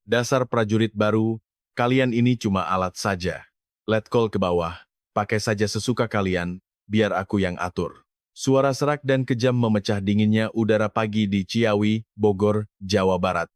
Dasar prajurit baru, kalian ini cuma alat saja. Letkol ke bawah, pakai saja sesuka kalian, biar aku yang atur. Suara serak dan kejam memecah dinginnya udara pagi di Ciawi, Bogor, Jawa Barat.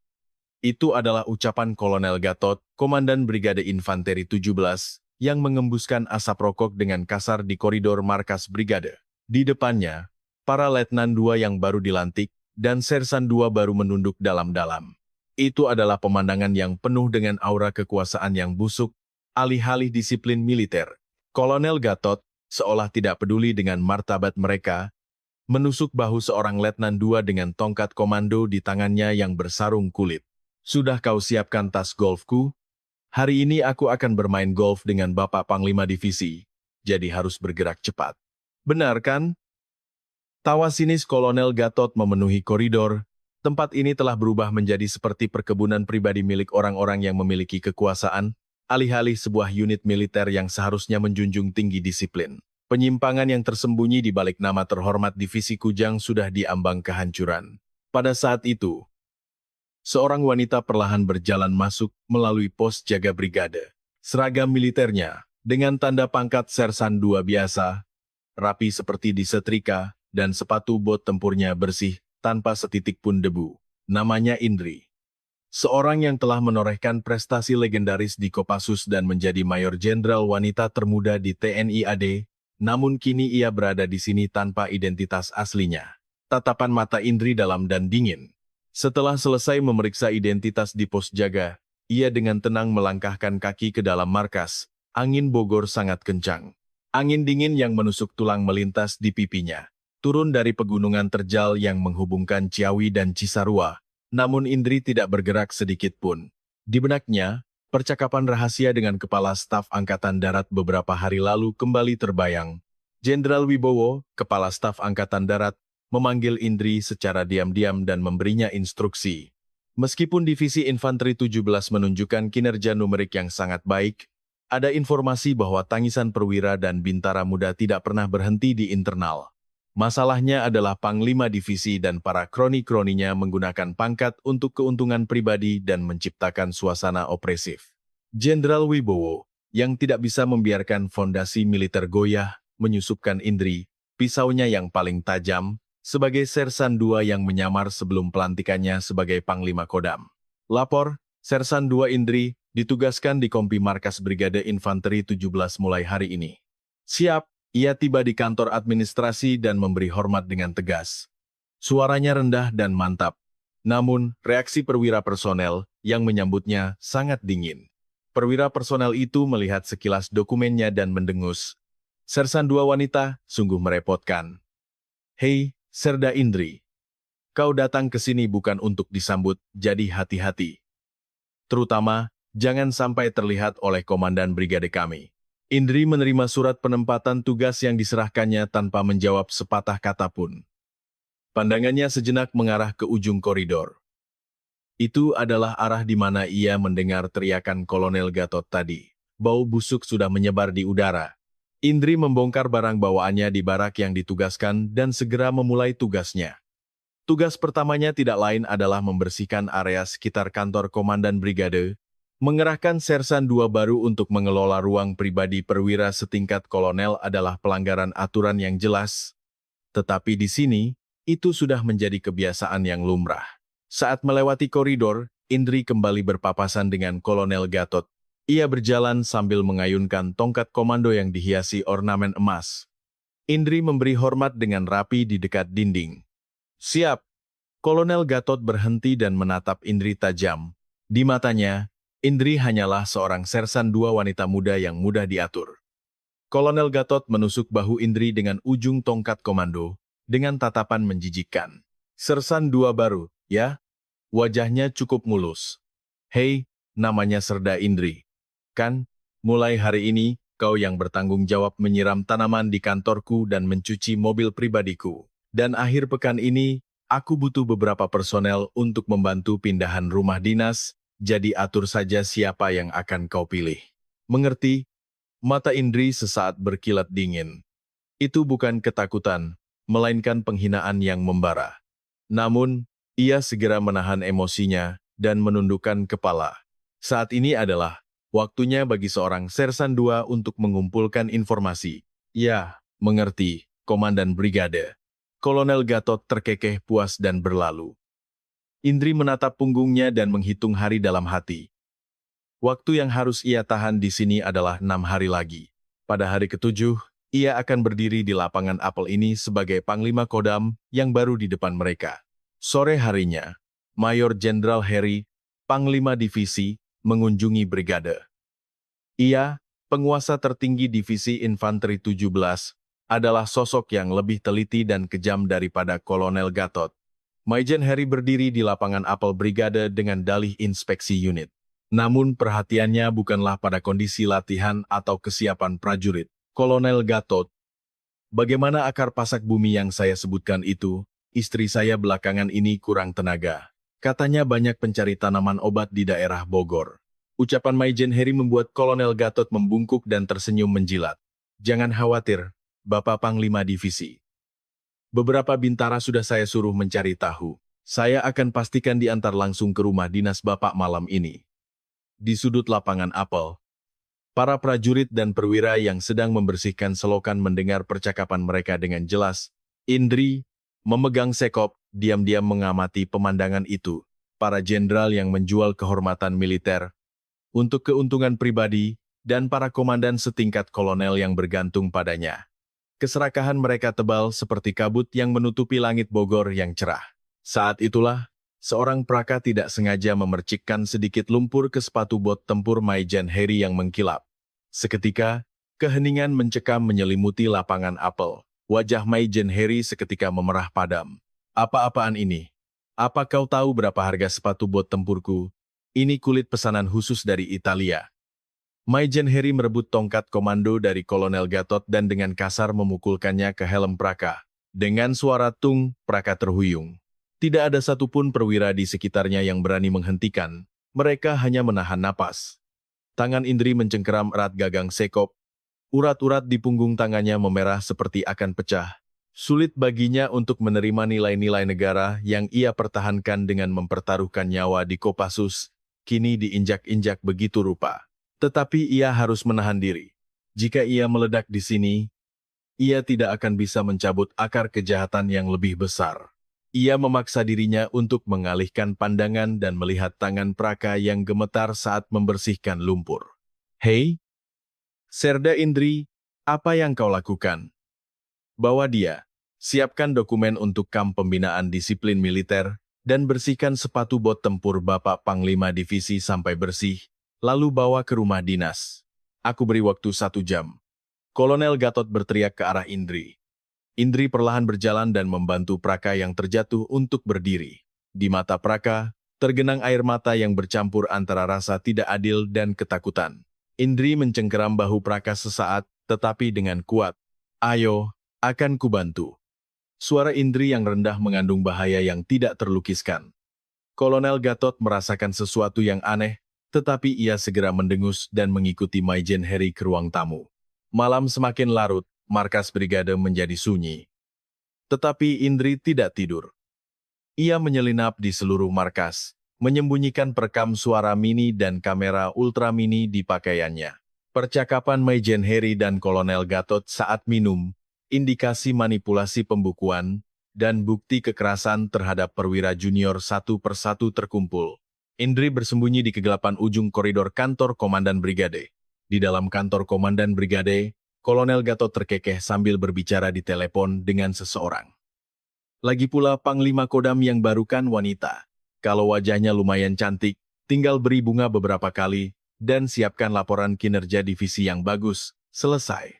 Itu adalah ucapan Kolonel Gatot, Komandan Brigade Infanteri 17, yang mengembuskan asap rokok dengan kasar di koridor markas brigade. Di depannya, para Letnan II yang baru dilantik, dan Sersan II baru menunduk dalam-dalam. Itu adalah pemandangan yang penuh dengan aura kekuasaan yang busuk, alih-alih disiplin militer. Kolonel Gatot, seolah tidak peduli dengan martabat mereka, menusuk bahu seorang Letnan II dengan tongkat komando di tangannya yang bersarung kulit. Sudah kau siapkan tas golfku? Hari ini aku akan bermain golf dengan Bapak Panglima Divisi, jadi harus bergerak cepat. Benar kan? Tawa sinis Kolonel Gatot memenuhi koridor. Tempat ini telah berubah menjadi seperti perkebunan pribadi milik orang-orang yang memiliki kekuasaan, alih-alih sebuah unit militer yang seharusnya menjunjung tinggi disiplin. Penyimpangan yang tersembunyi di balik nama terhormat Divisi Kujang sudah diambang kehancuran. Pada saat itu, seorang wanita perlahan berjalan masuk melalui pos jaga brigade. Seragam militernya, dengan tanda pangkat Sersan II biasa, rapi seperti disetrika, dan sepatu bot tempurnya bersih, tanpa setitik pun debu. Namanya Indri. Seorang yang telah menorehkan prestasi legendaris di Kopassus dan menjadi mayor jenderal wanita termuda di TNI AD, namun kini ia berada di sini tanpa identitas aslinya. Tatapan mata Indri dalam dan dingin. Setelah selesai memeriksa identitas di pos jaga, ia dengan tenang melangkahkan kaki ke dalam markas. Angin Bogor sangat kencang. Angin dingin yang menusuk tulang melintas di pipinya. Turun dari pegunungan terjal yang menghubungkan Ciawi dan Cisarua, namun Indri tidak bergerak sedikit pun. Di benaknya, percakapan rahasia dengan Kepala Staf Angkatan Darat beberapa hari lalu kembali terbayang. Jenderal Wibowo, Kepala Staf Angkatan Darat, memanggil Indri secara diam-diam dan memberinya instruksi. Meskipun Divisi Infanteri 17 menunjukkan kinerja numerik yang sangat baik, ada informasi bahwa tangisan perwira dan bintara muda tidak pernah berhenti di internal. Masalahnya adalah Panglima Divisi dan para kroni-kroninya menggunakan pangkat untuk keuntungan pribadi dan menciptakan suasana opresif. Jenderal Wibowo, yang tidak bisa membiarkan fondasi militer goyah, menyusupkan Indri, pisaunya yang paling tajam, sebagai Sersan II yang menyamar sebelum pelantikannya sebagai Panglima Kodam. Lapor, Sersan II Indri, ditugaskan di Kompi Markas Brigade Infanteri 17 mulai hari ini. Siap. Ia tiba di kantor administrasi dan memberi hormat dengan tegas. Suaranya rendah dan mantap. Namun, reaksi perwira personel yang menyambutnya sangat dingin. Perwira personel itu melihat sekilas dokumennya dan mendengus. Sersan II wanita, sungguh merepotkan. Hei, Serda Indri. Kau datang ke sini bukan untuk disambut, jadi hati-hati. Terutama, jangan sampai terlihat oleh komandan brigade kami. Indri menerima surat penempatan tugas yang diserahkannya tanpa menjawab sepatah kata pun. Pandangannya sejenak mengarah ke ujung koridor. Itu adalah arah di mana ia mendengar teriakan Kolonel Gatot tadi. Bau busuk sudah menyebar di udara. Indri membongkar barang bawaannya di barak yang ditugaskan dan segera memulai tugasnya. Tugas pertamanya tidak lain adalah membersihkan area sekitar kantor komandan brigade, mengerahkan Sersan II baru untuk mengelola ruang pribadi perwira setingkat kolonel adalah pelanggaran aturan yang jelas. Tetapi di sini, itu sudah menjadi kebiasaan yang lumrah. Saat melewati koridor, Indri kembali berpapasan dengan Kolonel Gatot. Ia berjalan sambil mengayunkan tongkat komando yang dihiasi ornamen emas. Indri memberi hormat dengan rapi di dekat dinding. Siap. Kolonel Gatot berhenti dan menatap Indri tajam. Di matanya, Indri hanyalah seorang Sersan II wanita muda yang mudah diatur. Kolonel Gatot menusuk bahu Indri dengan ujung tongkat komando, dengan tatapan menjijikkan. Sersan II baru, ya? Wajahnya cukup mulus. Hei, namanya Serda Indri. Kan, mulai hari ini, kau yang bertanggung jawab menyiram tanaman di kantorku dan mencuci mobil pribadiku. Dan akhir pekan ini, aku butuh beberapa personel untuk membantu pindahan rumah dinas. Jadi atur saja siapa yang akan kau pilih. Mengerti? Mata Indri sesaat berkilat dingin. Itu bukan ketakutan, melainkan penghinaan yang membara. Namun, ia segera menahan emosinya dan menundukkan kepala. Saat ini adalah waktunya bagi seorang Sersan II untuk mengumpulkan informasi. Ya, mengerti, Komandan Brigade. Kolonel Gatot terkekeh puas dan berlalu. Indri menatap punggungnya dan menghitung hari dalam hati. Waktu yang harus ia tahan di sini adalah 6 hari lagi. Pada hari ke-7, ia akan berdiri di lapangan apel ini sebagai Panglima Kodam yang baru di depan mereka. Sore harinya, Mayor Jenderal Harry, Panglima Divisi, mengunjungi brigade. Ia, penguasa tertinggi Divisi Infanteri 17, adalah sosok yang lebih teliti dan kejam daripada Kolonel Gatot. Maijen Harry berdiri di lapangan apel brigade dengan dalih inspeksi unit. Namun perhatiannya bukanlah pada kondisi latihan atau kesiapan prajurit. Kolonel Gatot, bagaimana akar pasak bumi yang saya sebutkan itu? Istri saya belakangan ini kurang tenaga. Katanya banyak pencari tanaman obat di daerah Bogor. Ucapan Maijen Harry membuat Kolonel Gatot membungkuk dan tersenyum menjilat. Jangan khawatir, Bapak Panglima Divisi. Beberapa bintara sudah saya suruh mencari tahu. Saya akan pastikan diantar langsung ke rumah dinas Bapak malam ini. Di sudut lapangan apel, para prajurit dan perwira yang sedang membersihkan selokan mendengar percakapan mereka dengan jelas. Indri, memegang sekop, diam-diam mengamati pemandangan itu. Para jenderal yang menjual kehormatan militer untuk keuntungan pribadi, dan para komandan setingkat kolonel yang bergantung padanya. Keserakahan mereka tebal seperti kabut yang menutupi langit Bogor yang cerah. Saat itulah, seorang praka tidak sengaja memercikkan sedikit lumpur ke sepatu bot tempur Maijen Harry yang mengkilap. Seketika, keheningan mencekam menyelimuti lapangan apel. Wajah Maijen Harry seketika memerah padam. Apa-apaan ini? Apa kau tahu berapa harga sepatu bot tempurku? Ini kulit pesanan khusus dari Italia. Maijen Harry merebut tongkat komando dari Kolonel Gatot dan dengan kasar memukulkannya ke helm praka. Dengan suara tung, praka terhuyung. Tidak ada satupun perwira di sekitarnya yang berani menghentikan. Mereka hanya menahan napas. Tangan Indri mencengkeram erat gagang sekop. Urat-urat di punggung tangannya memerah seperti akan pecah. Sulit baginya untuk menerima nilai-nilai negara yang ia pertahankan dengan mempertaruhkan nyawa di Kopassus, kini diinjak-injak begitu rupa. Tetapi ia harus menahan diri. Jika ia meledak di sini, ia tidak akan bisa mencabut akar kejahatan yang lebih besar. Ia memaksa dirinya untuk mengalihkan pandangan dan melihat tangan praka yang gemetar saat membersihkan lumpur. Hei, Serda Indri, apa yang kau lakukan? Bawa dia, siapkan dokumen untuk kamp pembinaan disiplin militer, dan bersihkan sepatu bot tempur Bapak Panglima Divisi sampai bersih, lalu bawa ke rumah dinas. Aku beri waktu 1 jam. Kolonel Gatot berteriak ke arah Indri. Indri perlahan berjalan dan membantu praka yang terjatuh untuk berdiri. Di mata praka, tergenang air mata yang bercampur antara rasa tidak adil dan ketakutan. Indri mencengkeram bahu praka sesaat, tetapi dengan kuat. Ayo, akan kubantu. Suara Indri yang rendah mengandung bahaya yang tidak terlukiskan. Kolonel Gatot merasakan sesuatu yang aneh, tetapi ia segera mendengus dan mengikuti Maijen Harry ke ruang tamu. Malam semakin larut, markas brigade menjadi sunyi. Tetapi Indri tidak tidur. Ia menyelinap di seluruh markas, menyembunyikan perekam suara mini dan kamera ultra mini di pakaiannya. Percakapan Maijen Harry dan Kolonel Gatot saat minum, indikasi manipulasi pembukuan, dan bukti kekerasan terhadap perwira junior satu persatu terkumpul. Indri bersembunyi di kegelapan ujung koridor kantor Komandan Brigade. Di dalam kantor Komandan Brigade, Kolonel Gatot terkekeh sambil berbicara di telepon dengan seseorang. Lagi pula Panglima Kodam yang baru kan wanita. Kalau wajahnya lumayan cantik, tinggal beri bunga beberapa kali, dan siapkan laporan kinerja divisi yang bagus, selesai.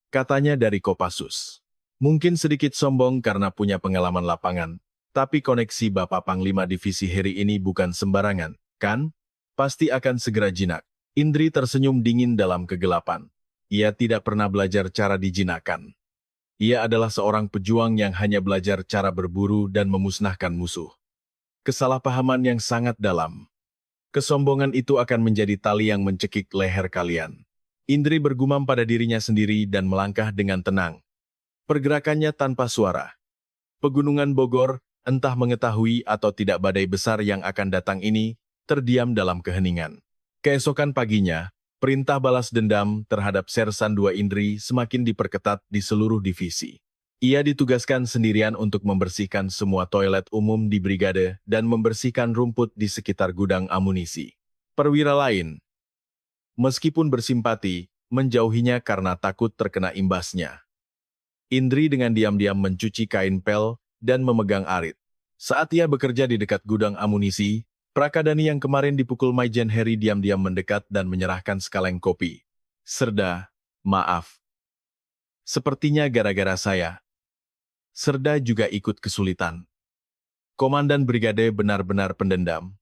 Katanya dari Kopassus. Mungkin sedikit sombong karena punya pengalaman lapangan, tapi koneksi Bapak Panglima Divisi Harry ini bukan sembarangan, kan? Pasti akan segera jinak. Indri tersenyum dingin dalam kegelapan. Ia tidak pernah belajar cara dijinakkan. Ia adalah seorang pejuang yang hanya belajar cara berburu dan memusnahkan musuh. Kesalahpahaman yang sangat dalam. Kesombongan itu akan menjadi tali yang mencekik leher kalian. Indri bergumam pada dirinya sendiri dan melangkah dengan tenang. Pergerakannya tanpa suara. Pegunungan Bogor, entah mengetahui atau tidak badai besar yang akan datang ini, terdiam dalam keheningan. Keesokan paginya, perintah balas dendam terhadap Sersan II Indri semakin diperketat di seluruh divisi. Ia ditugaskan sendirian untuk membersihkan semua toilet umum di brigade dan membersihkan rumput di sekitar gudang amunisi. Perwira lain, meskipun bersimpati, menjauhinya karena takut terkena imbasnya. Indri dengan diam-diam mencuci kain pel dan memegang arit. Saat ia bekerja di dekat gudang amunisi, Prakadani yang kemarin dipukul Maijen Heri diam-diam mendekat dan menyerahkan sekaleng kopi. Serda, maaf. Sepertinya gara-gara saya. Serda juga ikut kesulitan. Komandan brigade benar-benar pendendam.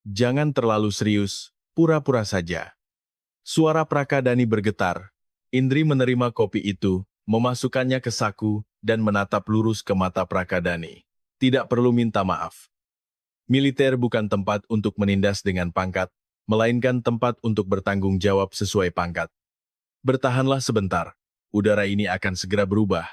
Jangan terlalu serius, pura-pura saja. Suara Prakadani bergetar. Indri menerima kopi itu, memasukkannya ke saku, dan menatap lurus ke mata Prakadani. Tidak perlu minta maaf. Militer bukan tempat untuk menindas dengan pangkat, melainkan tempat untuk bertanggung jawab sesuai pangkat. Bertahanlah sebentar, udara ini akan segera berubah.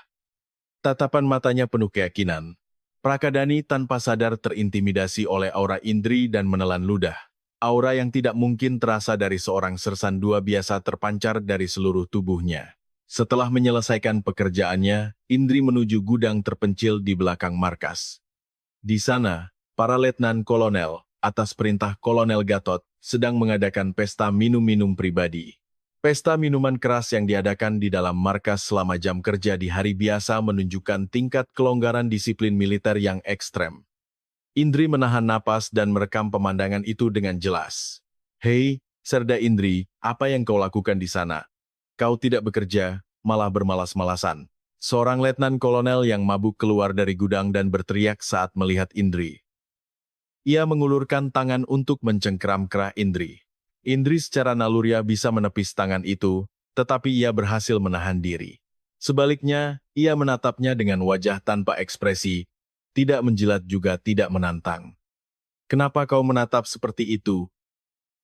Tatapan matanya penuh keyakinan. Prakadani tanpa sadar terintimidasi oleh aura Indri dan menelan ludah. Aura yang tidak mungkin terasa dari seorang Sersan II biasa terpancar dari seluruh tubuhnya. Setelah menyelesaikan pekerjaannya, Indri menuju gudang terpencil di belakang markas. Di sana, para letnan kolonel, atas perintah Kolonel Gatot, sedang mengadakan pesta minum-minum pribadi. Pesta minuman keras yang diadakan di dalam markas selama jam kerja di hari biasa menunjukkan tingkat kelonggaran disiplin militer yang ekstrem. Indri menahan napas dan merekam pemandangan itu dengan jelas. Hei, Serda Indri, apa yang kau lakukan di sana? Kau tidak bekerja, malah bermalas-malasan. Seorang letnan kolonel yang mabuk keluar dari gudang dan berteriak saat melihat Indri. Ia mengulurkan tangan untuk mencengkeram kerah Indri. Indri secara naluriah bisa menepis tangan itu, tetapi ia berhasil menahan diri. Sebaliknya, ia menatapnya dengan wajah tanpa ekspresi, tidak menjilat juga tidak menantang. Kenapa kau menatap seperti itu?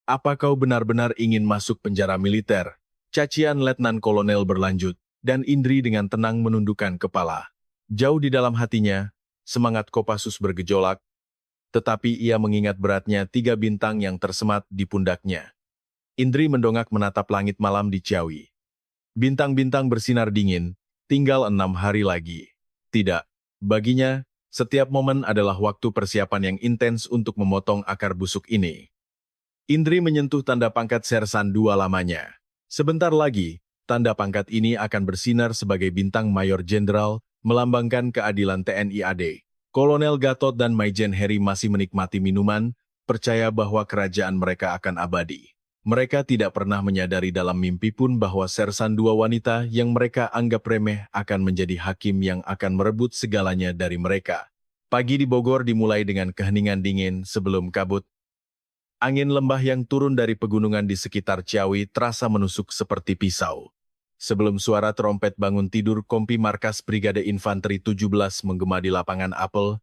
Apa kau benar-benar ingin masuk penjara militer? Cacian Letnan Kolonel berlanjut, dan Indri dengan tenang menundukkan kepala. Jauh di dalam hatinya, semangat Kopassus bergejolak, tetapi ia mengingat beratnya 3 bintang yang tersemat di pundaknya. Indri mendongak menatap langit malam di Ciawi. Bintang-bintang bersinar dingin, tinggal 6 hari lagi. Tidak, baginya, setiap momen adalah waktu persiapan yang intens untuk memotong akar busuk ini. Indri menyentuh tanda pangkat Sersan II lamanya. Sebentar lagi, tanda pangkat ini akan bersinar sebagai bintang Mayor Jenderal, melambangkan keadilan TNI AD. Kolonel Gatot dan Maijen Heri masih menikmati minuman, percaya bahwa kerajaan mereka akan abadi. Mereka tidak pernah menyadari dalam mimpi pun bahwa Sersan II wanita yang mereka anggap remeh akan menjadi hakim yang akan merebut segalanya dari mereka. Pagi di Bogor dimulai dengan keheningan dingin sebelum kabut. Angin lembah yang turun dari pegunungan di sekitar Ciawi terasa menusuk seperti pisau. Sebelum suara trompet bangun tidur kompi markas Brigade Infanteri 17 menggema di lapangan apel,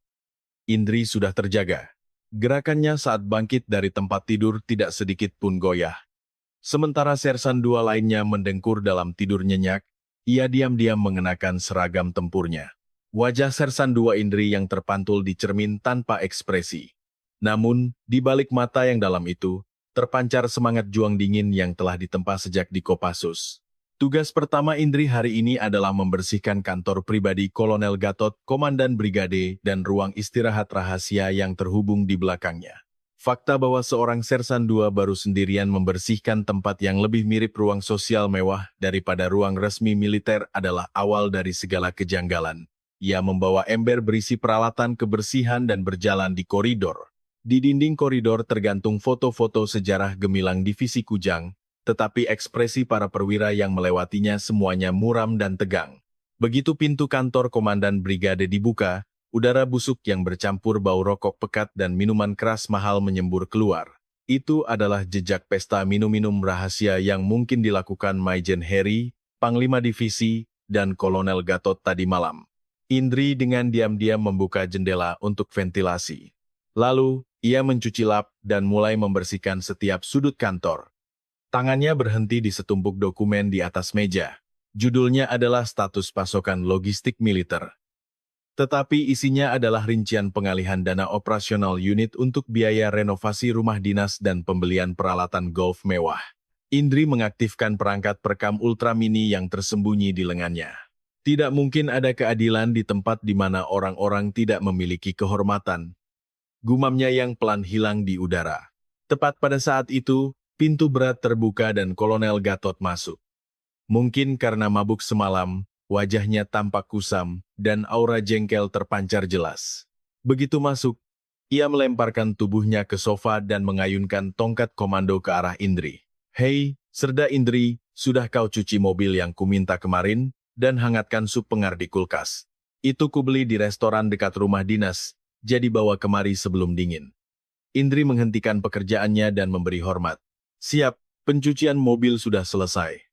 Indri sudah terjaga. Gerakannya saat bangkit dari tempat tidur tidak sedikit pun goyah. Sementara Sersan II lainnya mendengkur dalam tidur nyenyak, ia diam-diam mengenakan seragam tempurnya. Wajah Sersan II Indri yang terpantul di cermin tanpa ekspresi. Namun, di balik mata yang dalam itu, terpancar semangat juang dingin yang telah ditempa sejak di Kopassus. Tugas pertama Indri hari ini adalah membersihkan kantor pribadi Kolonel Gatot, Komandan Brigade, dan ruang istirahat rahasia yang terhubung di belakangnya. Fakta bahwa seorang Sersan II baru sendirian membersihkan tempat yang lebih mirip ruang sosial mewah daripada ruang resmi militer adalah awal dari segala kejanggalan. Ia membawa ember berisi peralatan kebersihan dan berjalan di koridor. Di dinding koridor tergantung foto-foto sejarah gemilang divisi Kujang, tetapi ekspresi para perwira yang melewatinya semuanya muram dan tegang. Begitu pintu kantor komandan brigade dibuka, udara busuk yang bercampur bau rokok pekat dan minuman keras mahal menyembur keluar. Itu adalah jejak pesta minum-minum rahasia yang mungkin dilakukan Maijen Heri, Panglima Divisi, dan Kolonel Gatot tadi malam. Indri dengan diam-diam membuka jendela untuk ventilasi. Lalu, ia mencuci lap dan mulai membersihkan setiap sudut kantor. Tangannya berhenti di setumpuk dokumen di atas meja. Judulnya adalah status pasokan logistik militer. Tetapi isinya adalah rincian pengalihan dana operasional unit untuk biaya renovasi rumah dinas dan pembelian peralatan golf mewah. Indri mengaktifkan perangkat perekam ultra mini yang tersembunyi di lengannya. Tidak mungkin ada keadilan di tempat di mana orang-orang tidak memiliki kehormatan. Gumamnya yang pelan hilang di udara. Tepat pada saat itu, pintu berat terbuka dan Kolonel Gatot masuk. Mungkin karena mabuk semalam, wajahnya tampak kusam, dan aura jengkel terpancar jelas. Begitu masuk, ia melemparkan tubuhnya ke sofa dan mengayunkan tongkat komando ke arah Indri. "Hei, Serda Indri, sudah kau cuci mobil yang kuminta kemarin, dan hangatkan sup pengar di kulkas. Itu kubeli di restoran dekat rumah dinas, jadi bawa kemari sebelum dingin." Indri menghentikan pekerjaannya dan memberi hormat. "Siap, pencucian mobil sudah selesai.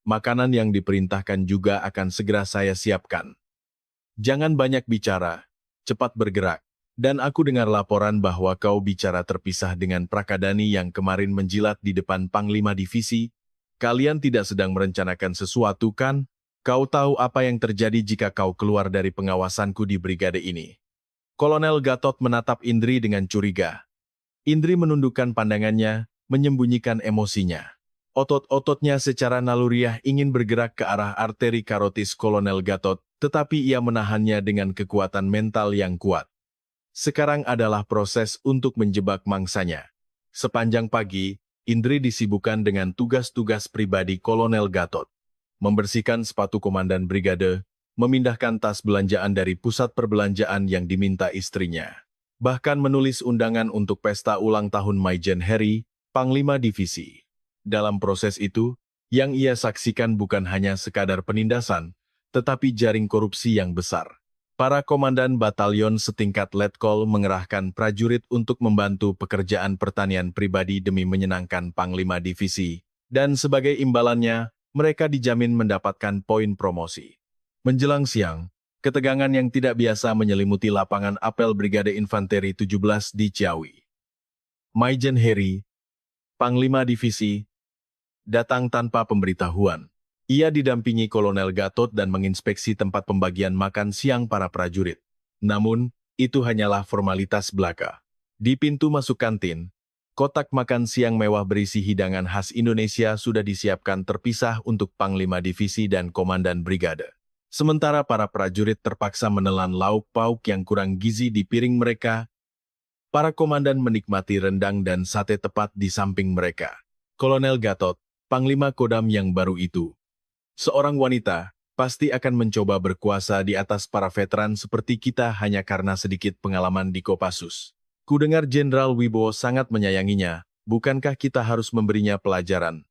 Makanan yang diperintahkan juga akan segera saya siapkan. Jangan banyak bicara, cepat bergerak. Dan aku dengar laporan bahwa kau bicara terpisah dengan Prakadani yang kemarin menjilat di depan Panglima Divisi. Kalian tidak sedang merencanakan sesuatu kan? Kau tahu apa yang terjadi jika kau keluar dari pengawasanku di brigade ini." Kolonel Gatot menatap Indri dengan curiga. Indri menundukkan pandangannya, menyembunyikan emosinya. Otot-ototnya secara naluriah ingin bergerak ke arah arteri karotis Kolonel Gatot, tetapi ia menahannya dengan kekuatan mental yang kuat. Sekarang adalah proses untuk menjebak mangsanya. Sepanjang pagi, Indri disibukkan dengan tugas-tugas pribadi Kolonel Gatot. Membersihkan sepatu komandan brigade, memindahkan tas belanjaan dari pusat perbelanjaan yang diminta istrinya. Bahkan menulis undangan untuk pesta ulang tahun Maijen Heri, Panglima Divisi. Dalam proses itu, yang ia saksikan bukan hanya sekadar penindasan, tetapi jaring korupsi yang besar. Para komandan batalion setingkat letkol mengerahkan prajurit untuk membantu pekerjaan pertanian pribadi demi menyenangkan Panglima Divisi, dan sebagai imbalannya, mereka dijamin mendapatkan poin promosi. Menjelang siang, ketegangan yang tidak biasa menyelimuti lapangan apel Brigade Infanteri 17 di Ciawi. Maijen Heri, Panglima Divisi, datang tanpa pemberitahuan. Ia didampingi Kolonel Gatot dan menginspeksi tempat pembagian makan siang para prajurit. Namun, itu hanyalah formalitas belaka. Di pintu masuk kantin, kotak makan siang mewah berisi hidangan khas Indonesia sudah disiapkan terpisah untuk Panglima Divisi dan Komandan Brigade. Sementara para prajurit terpaksa menelan lauk pauk yang kurang gizi di piring mereka, para komandan menikmati rendang dan sate tepat di samping mereka. Kolonel Gatot, Panglima Kodam yang baru itu, seorang wanita, pasti akan mencoba berkuasa di atas para veteran seperti kita hanya karena sedikit pengalaman di Kopassus. Kudengar Jenderal Wibowo sangat menyayanginya, bukankah kita harus memberinya pelajaran?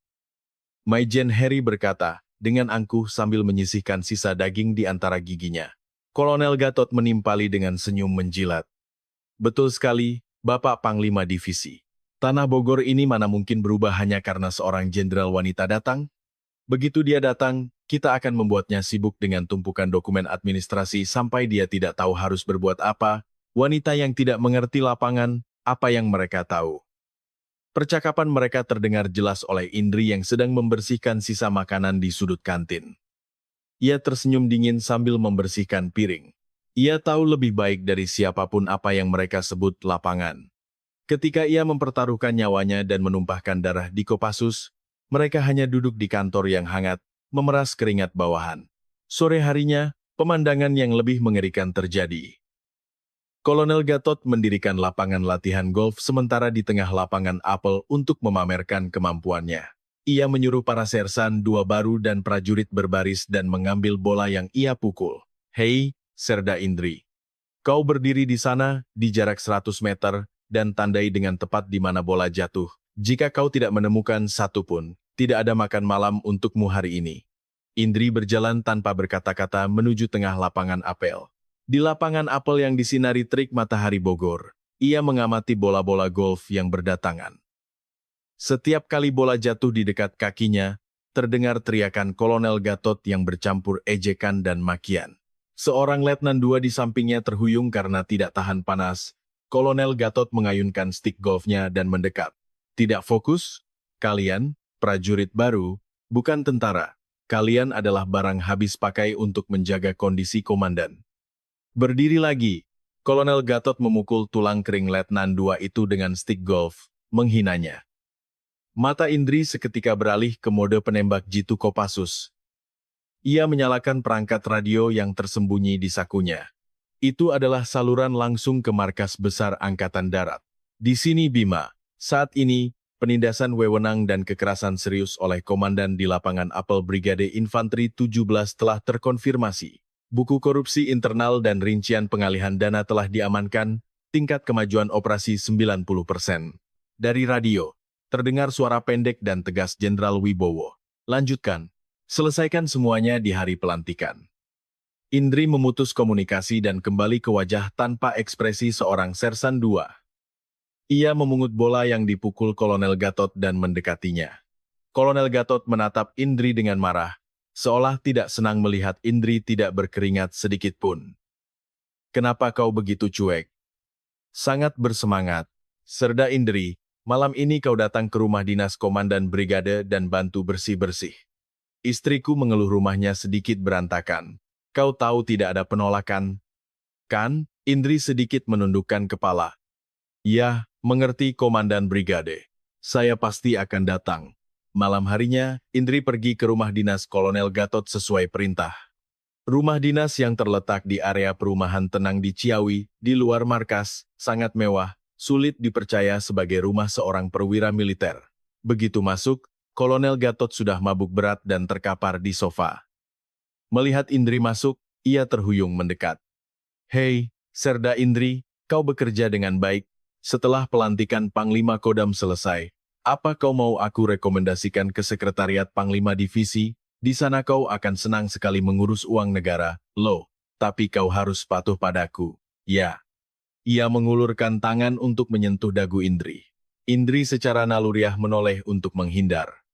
Maijen Heri berkata, dengan angkuh sambil menyisihkan sisa daging di antara giginya. Kolonel Gatot menimpali dengan senyum menjilat. "Betul sekali, Bapak Panglima Divisi. Tanah Bogor ini mana mungkin berubah hanya karena seorang jenderal wanita datang? Begitu dia datang, kita akan membuatnya sibuk dengan tumpukan dokumen administrasi sampai dia tidak tahu harus berbuat apa. Wanita yang tidak mengerti lapangan, apa yang mereka tahu." Percakapan mereka terdengar jelas oleh Indri yang sedang membersihkan sisa makanan di sudut kantin. Ia tersenyum dingin sambil membersihkan piring. Ia tahu lebih baik dari siapapun apa yang mereka sebut lapangan. Ketika ia mempertaruhkan nyawanya dan menumpahkan darah di Kopassus, mereka hanya duduk di kantor yang hangat, memeras keringat bawahan. Sore harinya, pemandangan yang lebih mengerikan terjadi. Kolonel Gatot mendirikan lapangan latihan golf sementara di tengah lapangan apel untuk memamerkan kemampuannya. Ia menyuruh para sersan dua baru dan prajurit berbaris dan mengambil bola yang ia pukul. "Hei, Serda Indri. Kau berdiri di sana, di jarak 100 meter, dan tandai dengan tepat di mana bola jatuh. Jika kau tidak menemukan satu pun, tidak ada makan malam untukmu hari ini." Indri berjalan tanpa berkata-kata menuju tengah lapangan apel. Di lapangan apel yang disinari terik matahari Bogor, ia mengamati bola-bola golf yang berdatangan. Setiap kali bola jatuh di dekat kakinya, terdengar teriakan Kolonel Gatot yang bercampur ejekan dan makian. Seorang letnan dua di sampingnya terhuyung karena tidak tahan panas. Kolonel Gatot mengayunkan stik golfnya dan mendekat. "Tidak fokus? Kalian, prajurit baru, bukan tentara. Kalian adalah barang habis pakai untuk menjaga kondisi komandan. Berdiri lagi. Kolonel Gatot memukul tulang kering Letnan II itu dengan stik golf, menghinanya. Mata Indri seketika beralih ke mode penembak jitu Kopassus. Ia menyalakan perangkat radio yang tersembunyi di sakunya. Itu adalah saluran langsung ke markas besar Angkatan Darat. Di sini Bima, saat ini, penindasan wewenang dan kekerasan serius oleh Komandan di Lapangan Apel Brigade Infanteri 17 telah terkonfirmasi. Buku korupsi internal dan rincian pengalihan dana telah diamankan, tingkat kemajuan operasi 90%. Dari radio, terdengar suara pendek dan tegas Jenderal Wibowo. Lanjutkan, selesaikan semuanya di hari pelantikan. Indri memutus komunikasi dan kembali ke wajah tanpa ekspresi seorang sersan 2. Ia memungut bola yang dipukul Kolonel Gatot dan mendekatinya. Kolonel Gatot menatap Indri dengan marah, seolah tidak senang melihat Indri tidak berkeringat sedikit pun. "Kenapa kau begitu cuek?" "Sangat bersemangat, serda Indri, malam ini kau datang ke rumah dinas komandan brigade dan bantu bersih-bersih. Istriku mengeluh rumahnya sedikit berantakan. Kau tahu tidak ada penolakan, kan?" Indri sedikit menundukkan kepala. "Ya, mengerti komandan brigade. Saya pasti akan datang." Malam harinya, Indri pergi ke rumah dinas Kolonel Gatot sesuai perintah. Rumah dinas yang terletak di area perumahan tenang di Ciawi, di luar markas, sangat mewah, sulit dipercaya sebagai rumah seorang perwira militer. Begitu masuk, Kolonel Gatot sudah mabuk berat dan terkapar di sofa. Melihat Indri masuk, ia terhuyung mendekat. "Hei, Serda Indri, kau bekerja dengan baik. Setelah pelantikan Panglima Kodam selesai, apa kau mau aku rekomendasikan ke Sekretariat Panglima Divisi? Di sana kau akan senang sekali mengurus uang negara, loh. Tapi kau harus patuh padaku, ya." Ia mengulurkan tangan untuk menyentuh dagu Indri. Indri secara naluriah menoleh untuk menghindar.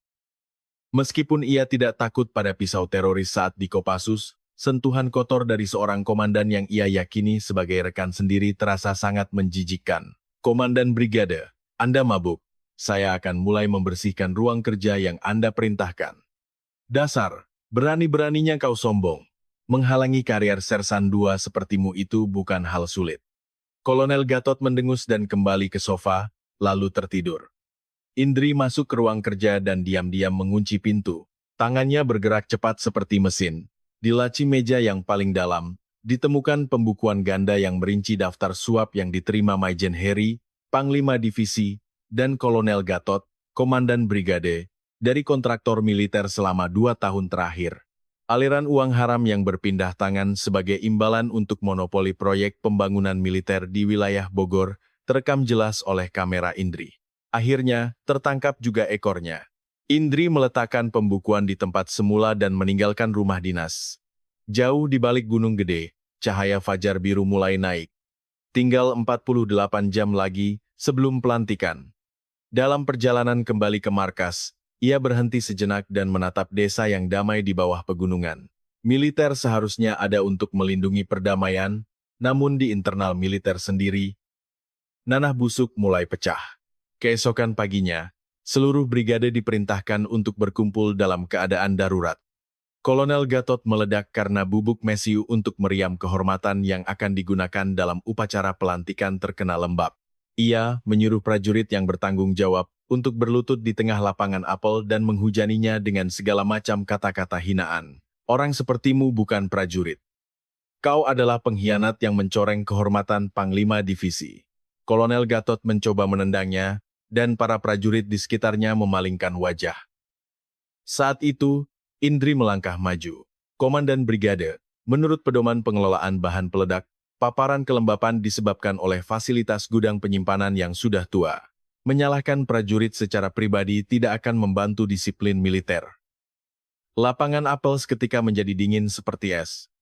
Meskipun ia tidak takut pada pisau teroris saat di Kopassus, sentuhan kotor dari seorang komandan yang ia yakini sebagai rekan sendiri terasa sangat menjijikkan. "Komandan Brigade, Anda mabuk. Saya akan mulai membersihkan ruang kerja yang Anda perintahkan." "Dasar, berani-beraninya kau sombong. Menghalangi karier Sersan 2 sepertimu itu bukan hal sulit." Kolonel Gatot mendengus dan kembali ke sofa, lalu tertidur. Indri masuk ke ruang kerja dan diam-diam mengunci pintu. Tangannya bergerak cepat seperti mesin. Di laci meja yang paling dalam, ditemukan pembukuan ganda yang merinci daftar suap yang diterima Maijen Heri, Panglima Divisi, dan Kolonel Gatot, Komandan Brigade, dari kontraktor militer selama 2 tahun terakhir. Aliran uang haram yang berpindah tangan sebagai imbalan untuk monopoli proyek pembangunan militer di wilayah Bogor, terekam jelas oleh kamera Indri. Akhirnya, tertangkap juga ekornya. Indri meletakkan pembukuan di tempat semula dan meninggalkan rumah dinas. Jauh di balik gunung gede, cahaya fajar biru mulai naik. Tinggal 48 jam lagi sebelum pelantikan. Dalam perjalanan kembali ke markas, ia berhenti sejenak dan menatap desa yang damai di bawah pegunungan. Militer seharusnya ada untuk melindungi perdamaian, namun di internal militer sendiri, nanah busuk mulai pecah. Keesokan paginya, seluruh brigade diperintahkan untuk berkumpul dalam keadaan darurat. Kolonel Gatot meledak karena bubuk mesiu untuk meriam kehormatan yang akan digunakan dalam upacara pelantikan terkena lembab. Ia menyuruh prajurit yang bertanggung jawab untuk berlutut di tengah lapangan apel dan menghujaninya dengan segala macam kata-kata hinaan. "Orang sepertimu bukan prajurit. Kau adalah pengkhianat yang mencoreng kehormatan Panglima Divisi." Kolonel Gatot mencoba menendangnya, dan para prajurit di sekitarnya memalingkan wajah. Saat itu, Indri melangkah maju. "Komandan Brigade, menurut pedoman pengelolaan bahan peledak, paparan kelembapan disebabkan oleh fasilitas gudang penyimpanan yang sudah tua. Menyalahkan prajurit secara pribadi tidak akan membantu disiplin militer." Lapangan apel seketika menjadi dingin seperti es.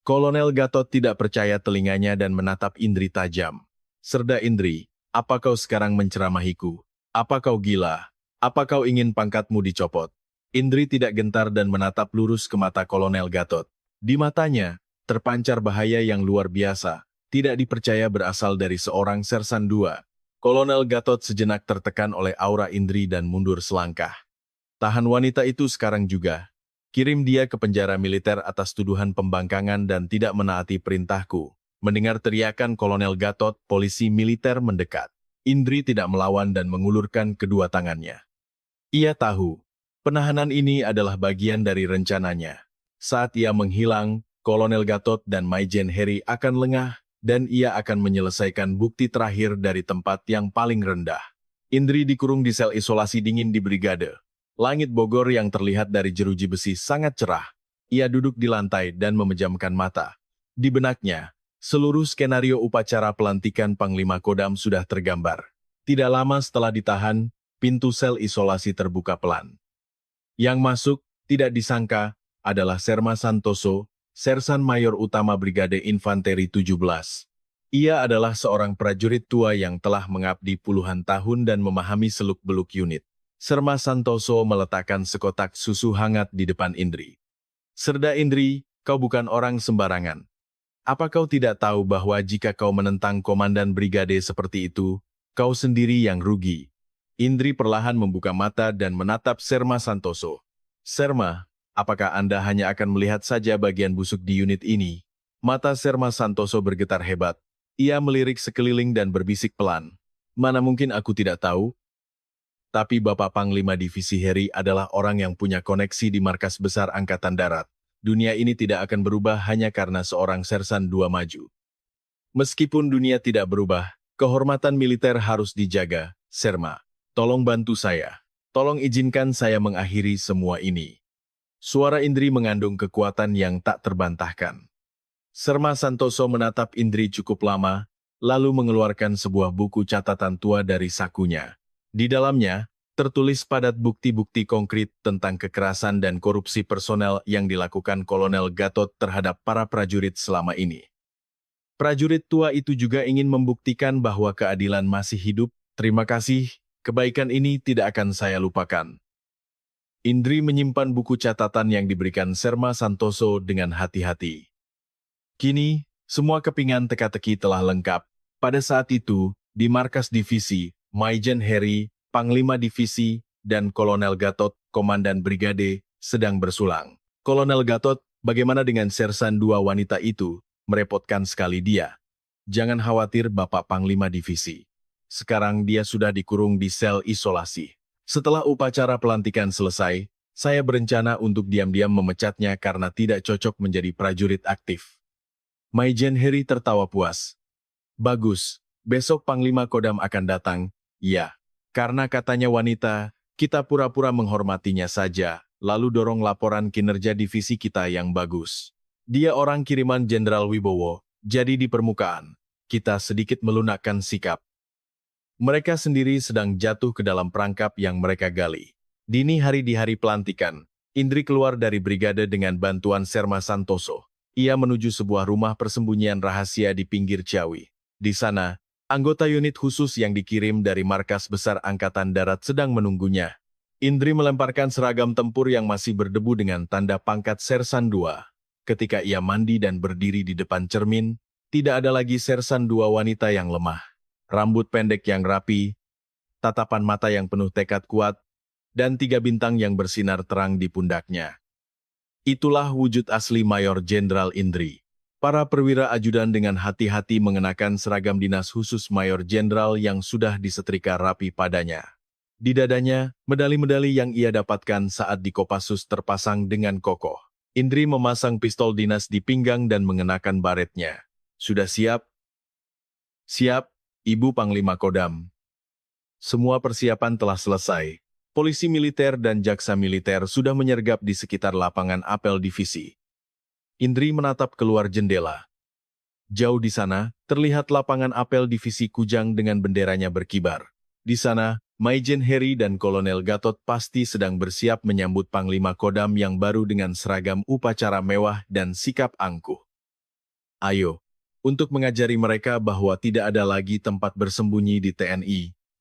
Kolonel Gatot tidak percaya telinganya dan menatap Indri tajam. "Serda Indri, apa kau sekarang menceramahiku? Apa kau gila? Apa kau ingin pangkatmu dicopot?" Indri tidak gentar dan menatap lurus ke mata Kolonel Gatot. Di matanya, terpancar bahaya yang luar biasa, tidak dipercaya berasal dari seorang Sersan 2. Kolonel Gatot sejenak tertekan oleh aura Indri dan mundur selangkah. "Tahan wanita itu sekarang juga. Kirim dia ke penjara militer atas tuduhan pembangkangan dan tidak menaati perintahku." Mendengar teriakan Kolonel Gatot, polisi militer mendekat. Indri tidak melawan dan mengulurkan kedua tangannya. Ia tahu, penahanan ini adalah bagian dari rencananya. Saat ia menghilang, Kolonel Gatot dan Maijen Heri akan lengah, dan ia akan menyelesaikan bukti terakhir dari tempat yang paling rendah. Indri dikurung di sel isolasi dingin di brigade. Langit Bogor yang terlihat dari jeruji besi sangat cerah. Ia duduk di lantai dan memejamkan mata. Di benaknya, seluruh skenario upacara pelantikan Panglima Kodam sudah tergambar. Tidak lama setelah ditahan, pintu sel isolasi terbuka pelan. Yang masuk, tidak disangka, adalah Serma Santoso, Sersan Mayor Utama Brigade Infanteri 17. Ia adalah seorang prajurit tua yang telah mengabdi puluhan tahun dan memahami seluk-beluk unit. Serma Santoso meletakkan sekotak susu hangat di depan Indri. "Serda Indri, kau bukan orang sembarangan. Apa kau tidak tahu bahwa jika kau menentang komandan brigade seperti itu, kau sendiri yang rugi?" Indri perlahan membuka mata dan menatap Serma Santoso. "Serma, apakah Anda hanya akan melihat saja bagian busuk di unit ini?" Mata Serma Santoso bergetar hebat. Ia melirik sekeliling dan berbisik pelan. "Mana mungkin aku tidak tahu? Tapi Bapak Panglima Divisi Heri adalah orang yang punya koneksi di markas besar Angkatan Darat. Dunia ini tidak akan berubah hanya karena seorang Sersan II maju. Meskipun dunia tidak berubah, kehormatan militer harus dijaga. Serma, tolong bantu saya. Tolong izinkan saya mengakhiri semua ini." Suara Indri mengandung kekuatan yang tak terbantahkan. Serma Santoso menatap Indri cukup lama, lalu mengeluarkan sebuah buku catatan tua dari sakunya. Di dalamnya, tertulis padat bukti-bukti konkret tentang kekerasan dan korupsi personel yang dilakukan Kolonel Gatot terhadap para prajurit selama ini. Prajurit tua itu juga ingin membuktikan bahwa keadilan masih hidup. "Terima kasih, kebaikan ini tidak akan saya lupakan." Indri menyimpan buku catatan yang diberikan Serma Santoso dengan hati-hati. Kini, semua kepingan teka-teki telah lengkap. Pada saat itu, di markas divisi, Maijen Heri, Panglima Divisi, dan Kolonel Gatot, Komandan Brigade, sedang bersulang. "Kolonel Gatot, bagaimana dengan Sersan II wanita itu?" Merepotkan sekali dia. "Jangan khawatir Bapak Panglima Divisi. Sekarang dia sudah dikurung di sel isolasi. Setelah upacara pelantikan selesai, saya berencana untuk diam-diam memecatnya karena tidak cocok menjadi prajurit aktif." Maijen Heri tertawa puas. "Bagus, besok Panglima Kodam akan datang." "Ya, karena katanya wanita, kita pura-pura menghormatinya saja, lalu dorong laporan kinerja divisi kita yang bagus. Dia orang kiriman Jenderal Wibowo, jadi di permukaan, kita sedikit melunakkan sikap." Mereka sendiri sedang jatuh ke dalam perangkap yang mereka gali. Dini hari di hari pelantikan, Indri keluar dari brigade dengan bantuan Serma Santoso. Ia menuju sebuah rumah persembunyian rahasia di pinggir Ciawi. Di sana, anggota unit khusus yang dikirim dari markas besar Angkatan Darat sedang menunggunya. Indri melemparkan seragam tempur yang masih berdebu dengan tanda pangkat Sersan II. Ketika ia mandi dan berdiri di depan cermin, tidak ada lagi Sersan II wanita yang lemah. Rambut pendek yang rapi, tatapan mata yang penuh tekad kuat, dan 3 bintang yang bersinar terang di pundaknya. Itulah wujud asli Mayor Jenderal Indri. Para perwira ajudan dengan hati-hati mengenakan seragam dinas khusus Mayor Jenderal yang sudah disetrika rapi padanya. Di dadanya, medali-medali yang ia dapatkan saat di Kopassus terpasang dengan kokoh. Indri memasang pistol dinas di pinggang dan mengenakan baretnya. "Sudah siap?" "Siap, Ibu Panglima Kodam." Semua persiapan telah selesai. Polisi militer dan jaksa militer sudah menyergap di sekitar lapangan apel divisi. Indri menatap keluar jendela. Jauh di sana, terlihat lapangan apel divisi Kujang dengan benderanya berkibar. Di sana, Maijen Heri dan Kolonel Gatot pasti sedang bersiap menyambut Panglima Kodam yang baru dengan seragam upacara mewah dan sikap angkuh. "Ayo, untuk mengajari mereka bahwa tidak ada lagi tempat bersembunyi di TNI,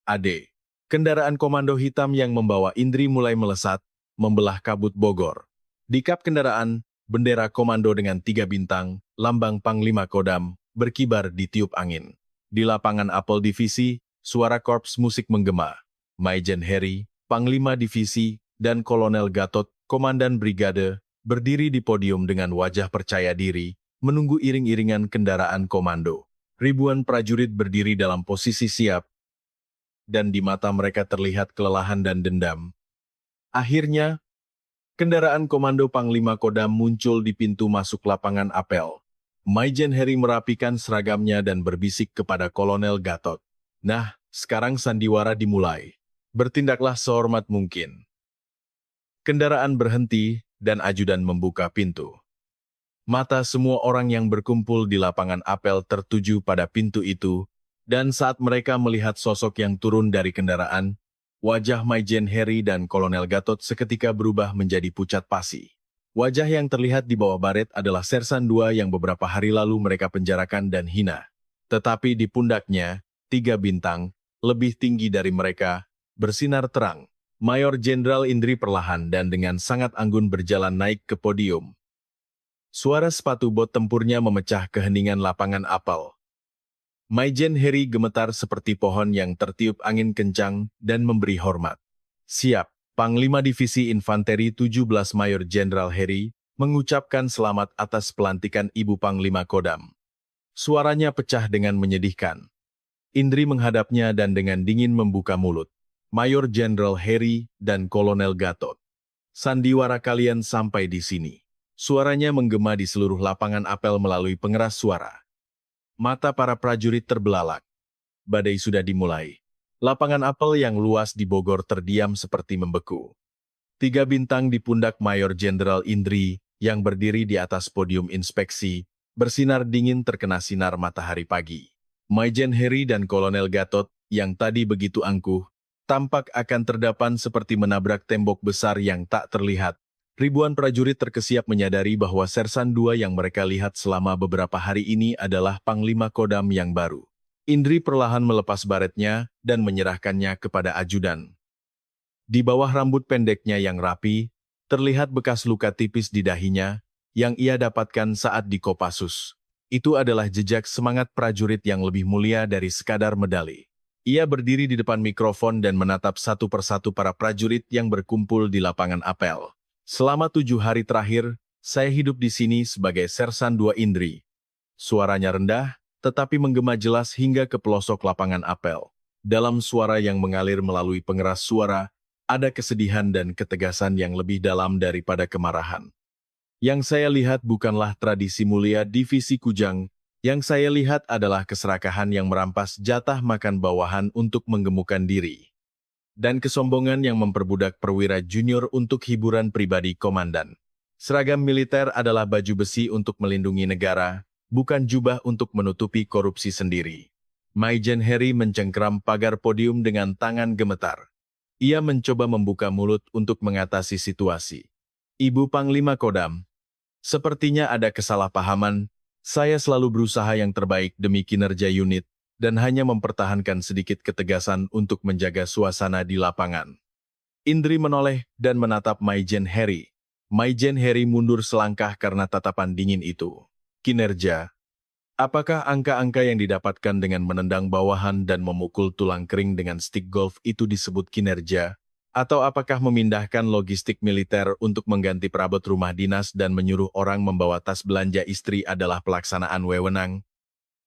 AD." Kendaraan komando hitam yang membawa Indri mulai melesat, membelah kabut Bogor. Di kap kendaraan, bendera komando dengan 3 bintang, lambang Panglima Kodam, berkibar di tiup angin. Di lapangan apel divisi, suara korps musik menggema. Maijen Heri, Panglima Divisi, dan Kolonel Gatot, Komandan Brigade, berdiri di podium dengan wajah percaya diri, menunggu iring-iringan kendaraan komando. Ribuan prajurit berdiri dalam posisi siap, dan di mata mereka terlihat kelelahan dan dendam. Akhirnya, kendaraan komando Panglima Kodam muncul di pintu masuk lapangan apel. Maijen Heri merapikan seragamnya dan berbisik kepada Kolonel Gatot. "Nah, sekarang sandiwara dimulai. Bertindaklah sehormat mungkin." Kendaraan berhenti, dan ajudan membuka pintu. Mata semua orang yang berkumpul di lapangan apel tertuju pada pintu itu, dan saat mereka melihat sosok yang turun dari kendaraan, wajah Maijen Heri dan Kolonel Gatot seketika berubah menjadi pucat pasi. Wajah yang terlihat di bawah baret adalah Sersan II yang beberapa hari lalu mereka penjarakan dan hina. Tetapi di pundaknya, 3 bintang, lebih tinggi dari mereka, bersinar terang. Mayor Jenderal Indri perlahan dan dengan sangat anggun berjalan naik ke podium. Suara sepatu bot tempurnya memecah keheningan lapangan apel. Maijen Heri gemetar seperti pohon yang tertiup angin kencang dan memberi hormat. "Siap." Panglima Divisi Infanteri 17 Mayor Jenderal Heri mengucapkan selamat atas pelantikan Ibu Panglima Kodam. Suaranya pecah dengan menyedihkan. Indri menghadapnya dan dengan dingin membuka mulut. "Mayor Jenderal Heri dan Kolonel Gatot, sandiwara kalian sampai di sini." Suaranya menggema di seluruh lapangan apel melalui pengeras suara. Mata para prajurit terbelalak. Badai sudah dimulai. Lapangan apel yang luas di Bogor terdiam seperti membeku. 3 bintang di pundak Mayor Jenderal Indri yang berdiri di atas podium inspeksi, bersinar dingin terkena sinar matahari pagi. Maijen Heri dan Kolonel Gatot, yang tadi begitu angkuh, tampak akan terdapan seperti menabrak tembok besar yang tak terlihat. Ribuan prajurit terkesiap menyadari bahwa Sersan II yang mereka lihat selama beberapa hari ini adalah Panglima Kodam yang baru. Indri perlahan melepas baretnya dan menyerahkannya kepada ajudan. Di bawah rambut pendeknya yang rapi, terlihat bekas luka tipis di dahinya yang ia dapatkan saat di Kopassus. Itu adalah jejak semangat prajurit yang lebih mulia dari sekadar medali. Ia berdiri di depan mikrofon dan menatap satu persatu para prajurit yang berkumpul di lapangan apel. "Selama 7 hari terakhir, saya hidup di sini sebagai Sersan II Indri." Suaranya rendah, tetapi menggema jelas hingga ke pelosok lapangan apel. Dalam suara yang mengalir melalui pengeras suara, ada kesedihan dan ketegasan yang lebih dalam daripada kemarahan. "Yang saya lihat bukanlah tradisi mulia divisi Kujang, yang saya lihat adalah keserakahan yang merampas jatah makan bawahan untuk menggemukkan diri. Dan kesombongan yang memperbudak perwira junior untuk hiburan pribadi komandan. Seragam militer adalah baju besi untuk melindungi negara, bukan jubah untuk menutupi korupsi sendiri." Maijen Heri mencengkeram pagar podium dengan tangan gemetar. Ia mencoba membuka mulut untuk mengatasi situasi. "Ibu Panglima Kodam, sepertinya ada kesalahpahaman. Saya selalu berusaha yang terbaik demi kinerja unit, dan hanya mempertahankan sedikit ketegasan untuk menjaga suasana di lapangan." Indri menoleh dan menatap Maijen Heri. Maijen Heri mundur selangkah karena tatapan dingin itu. "Kinerja. Apakah angka-angka yang didapatkan dengan menendang bawahan dan memukul tulang kering dengan stik golf itu disebut kinerja? Atau apakah memindahkan logistik militer untuk mengganti perabot rumah dinas dan menyuruh orang membawa tas belanja istri adalah pelaksanaan wewenang?"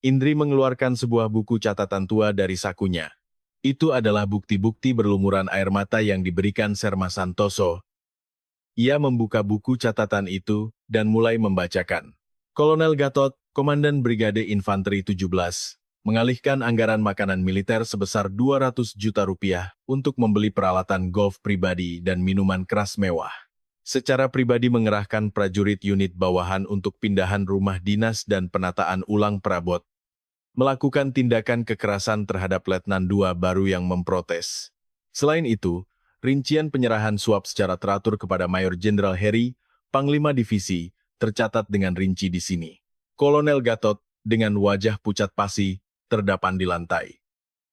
Indri mengeluarkan sebuah buku catatan tua dari sakunya. Itu adalah bukti-bukti berlumuran air mata yang diberikan Serma Santoso. Ia membuka buku catatan itu dan mulai membacakan. "Kolonel Gatot, Komandan Brigade Infanteri 17, mengalihkan anggaran makanan militer sebesar 200 juta rupiah untuk membeli peralatan golf pribadi dan minuman keras mewah. Secara pribadi mengerahkan prajurit unit bawahan untuk pindahan rumah dinas dan penataan ulang perabot. Melakukan tindakan kekerasan terhadap Letnan II baru yang memprotes. Selain itu, rincian penyerahan suap secara teratur kepada Mayor Jenderal Heri, Panglima Divisi, tercatat dengan rinci di sini. Kolonel Gatot, dengan wajah pucat pasi, terdapan di lantai.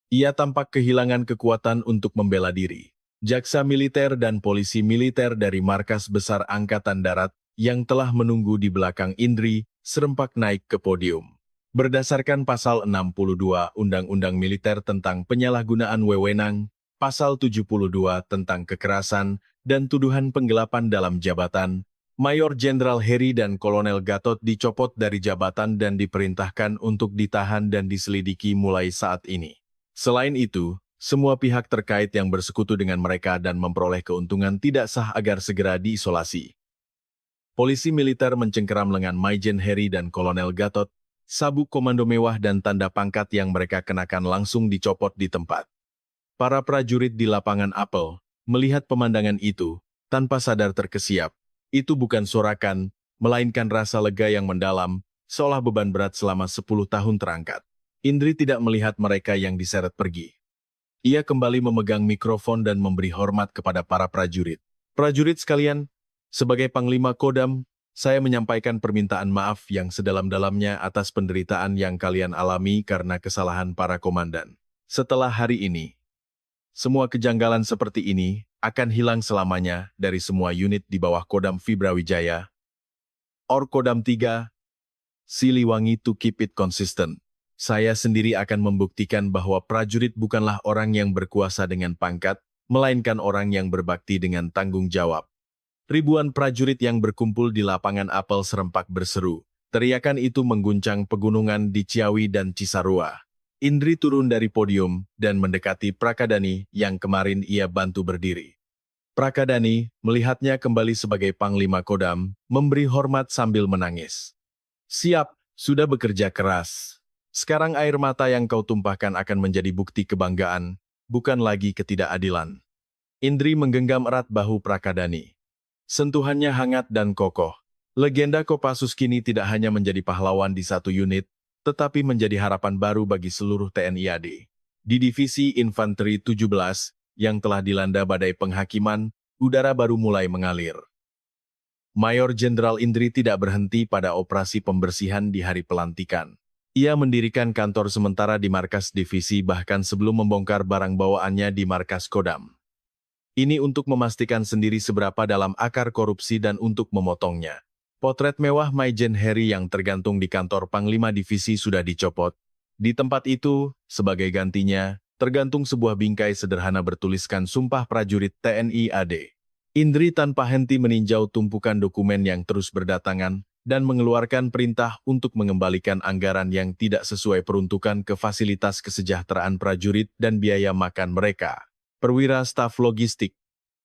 Ia tampak kehilangan kekuatan untuk membela diri. Jaksa militer dan polisi militer dari Markas Besar Angkatan Darat yang telah menunggu di belakang Indri serempak naik ke podium. Berdasarkan Pasal 62 Undang-Undang Militer tentang penyalahgunaan wewenang, Pasal 72 tentang kekerasan, dan tuduhan penggelapan dalam jabatan, Mayor Jenderal Heri dan Kolonel Gatot dicopot dari jabatan dan diperintahkan untuk ditahan dan diselidiki mulai saat ini. Selain itu, semua pihak terkait yang bersekutu dengan mereka dan memperoleh keuntungan tidak sah agar segera diisolasi. Polisi militer mencengkeram lengan Maijen Heri dan Kolonel Gatot, sabuk komando mewah dan tanda pangkat yang mereka kenakan langsung dicopot di tempat. Para prajurit di lapangan apel melihat pemandangan itu, tanpa sadar terkesiap. Itu bukan sorakan, melainkan rasa lega yang mendalam, seolah beban berat selama 10 tahun terangkat. Indri tidak melihat mereka yang diseret pergi. Ia kembali memegang mikrofon dan memberi hormat kepada para prajurit. Prajurit sekalian, sebagai Panglima Kodam, saya menyampaikan permintaan maaf yang sedalam-dalamnya atas penderitaan yang kalian alami karena kesalahan para komandan. Setelah hari ini, semua kejanggalan seperti ini akan hilang selamanya dari semua unit di bawah Kodam Fibrawijaya. Or Kodam 3, Siliwangi to keep it consistent. Saya sendiri akan membuktikan bahwa prajurit bukanlah orang yang berkuasa dengan pangkat, melainkan orang yang berbakti dengan tanggung jawab. Ribuan prajurit yang berkumpul di lapangan apel serempak berseru. Teriakan itu mengguncang pegunungan di Ciawi dan Cisarua. Indri turun dari podium dan mendekati Prakadani yang kemarin ia bantu berdiri. Prakadani melihatnya kembali sebagai Panglima Kodam, memberi hormat sambil menangis. Siap, sudah bekerja keras. Sekarang air mata yang kau tumpahkan akan menjadi bukti kebanggaan, bukan lagi ketidakadilan. Indri menggenggam erat bahu Prakadani. Sentuhannya hangat dan kokoh. Legenda Kopassus kini tidak hanya menjadi pahlawan di satu unit, tetapi menjadi harapan baru bagi seluruh TNI AD. Di Divisi Infanteri 17, yang telah dilanda badai penghakiman, udara baru mulai mengalir. Mayor Jenderal Indri tidak berhenti pada operasi pembersihan di hari pelantikan. Ia mendirikan kantor sementara di markas divisi bahkan sebelum membongkar barang bawaannya di markas Kodam. Ini untuk memastikan sendiri seberapa dalam akar korupsi dan untuk memotongnya. Potret mewah Maijen Heri yang tergantung di kantor Panglima Divisi sudah dicopot. Di tempat itu, sebagai gantinya, tergantung sebuah bingkai sederhana bertuliskan Sumpah Prajurit TNI AD. Indri tanpa henti meninjau tumpukan dokumen yang terus berdatangan dan mengeluarkan perintah untuk mengembalikan anggaran yang tidak sesuai peruntukan ke fasilitas kesejahteraan prajurit dan biaya makan mereka. Perwira staf logistik,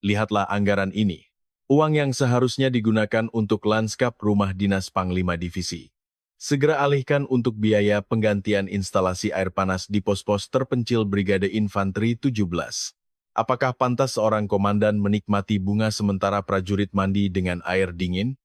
lihatlah anggaran ini. Uang yang seharusnya digunakan untuk lanskap rumah dinas Panglima Divisi. Segera alihkan untuk biaya penggantian instalasi air panas di pos-pos terpencil Brigade Infanteri 17. Apakah pantas seorang komandan menikmati bunga sementara prajurit mandi dengan air dingin?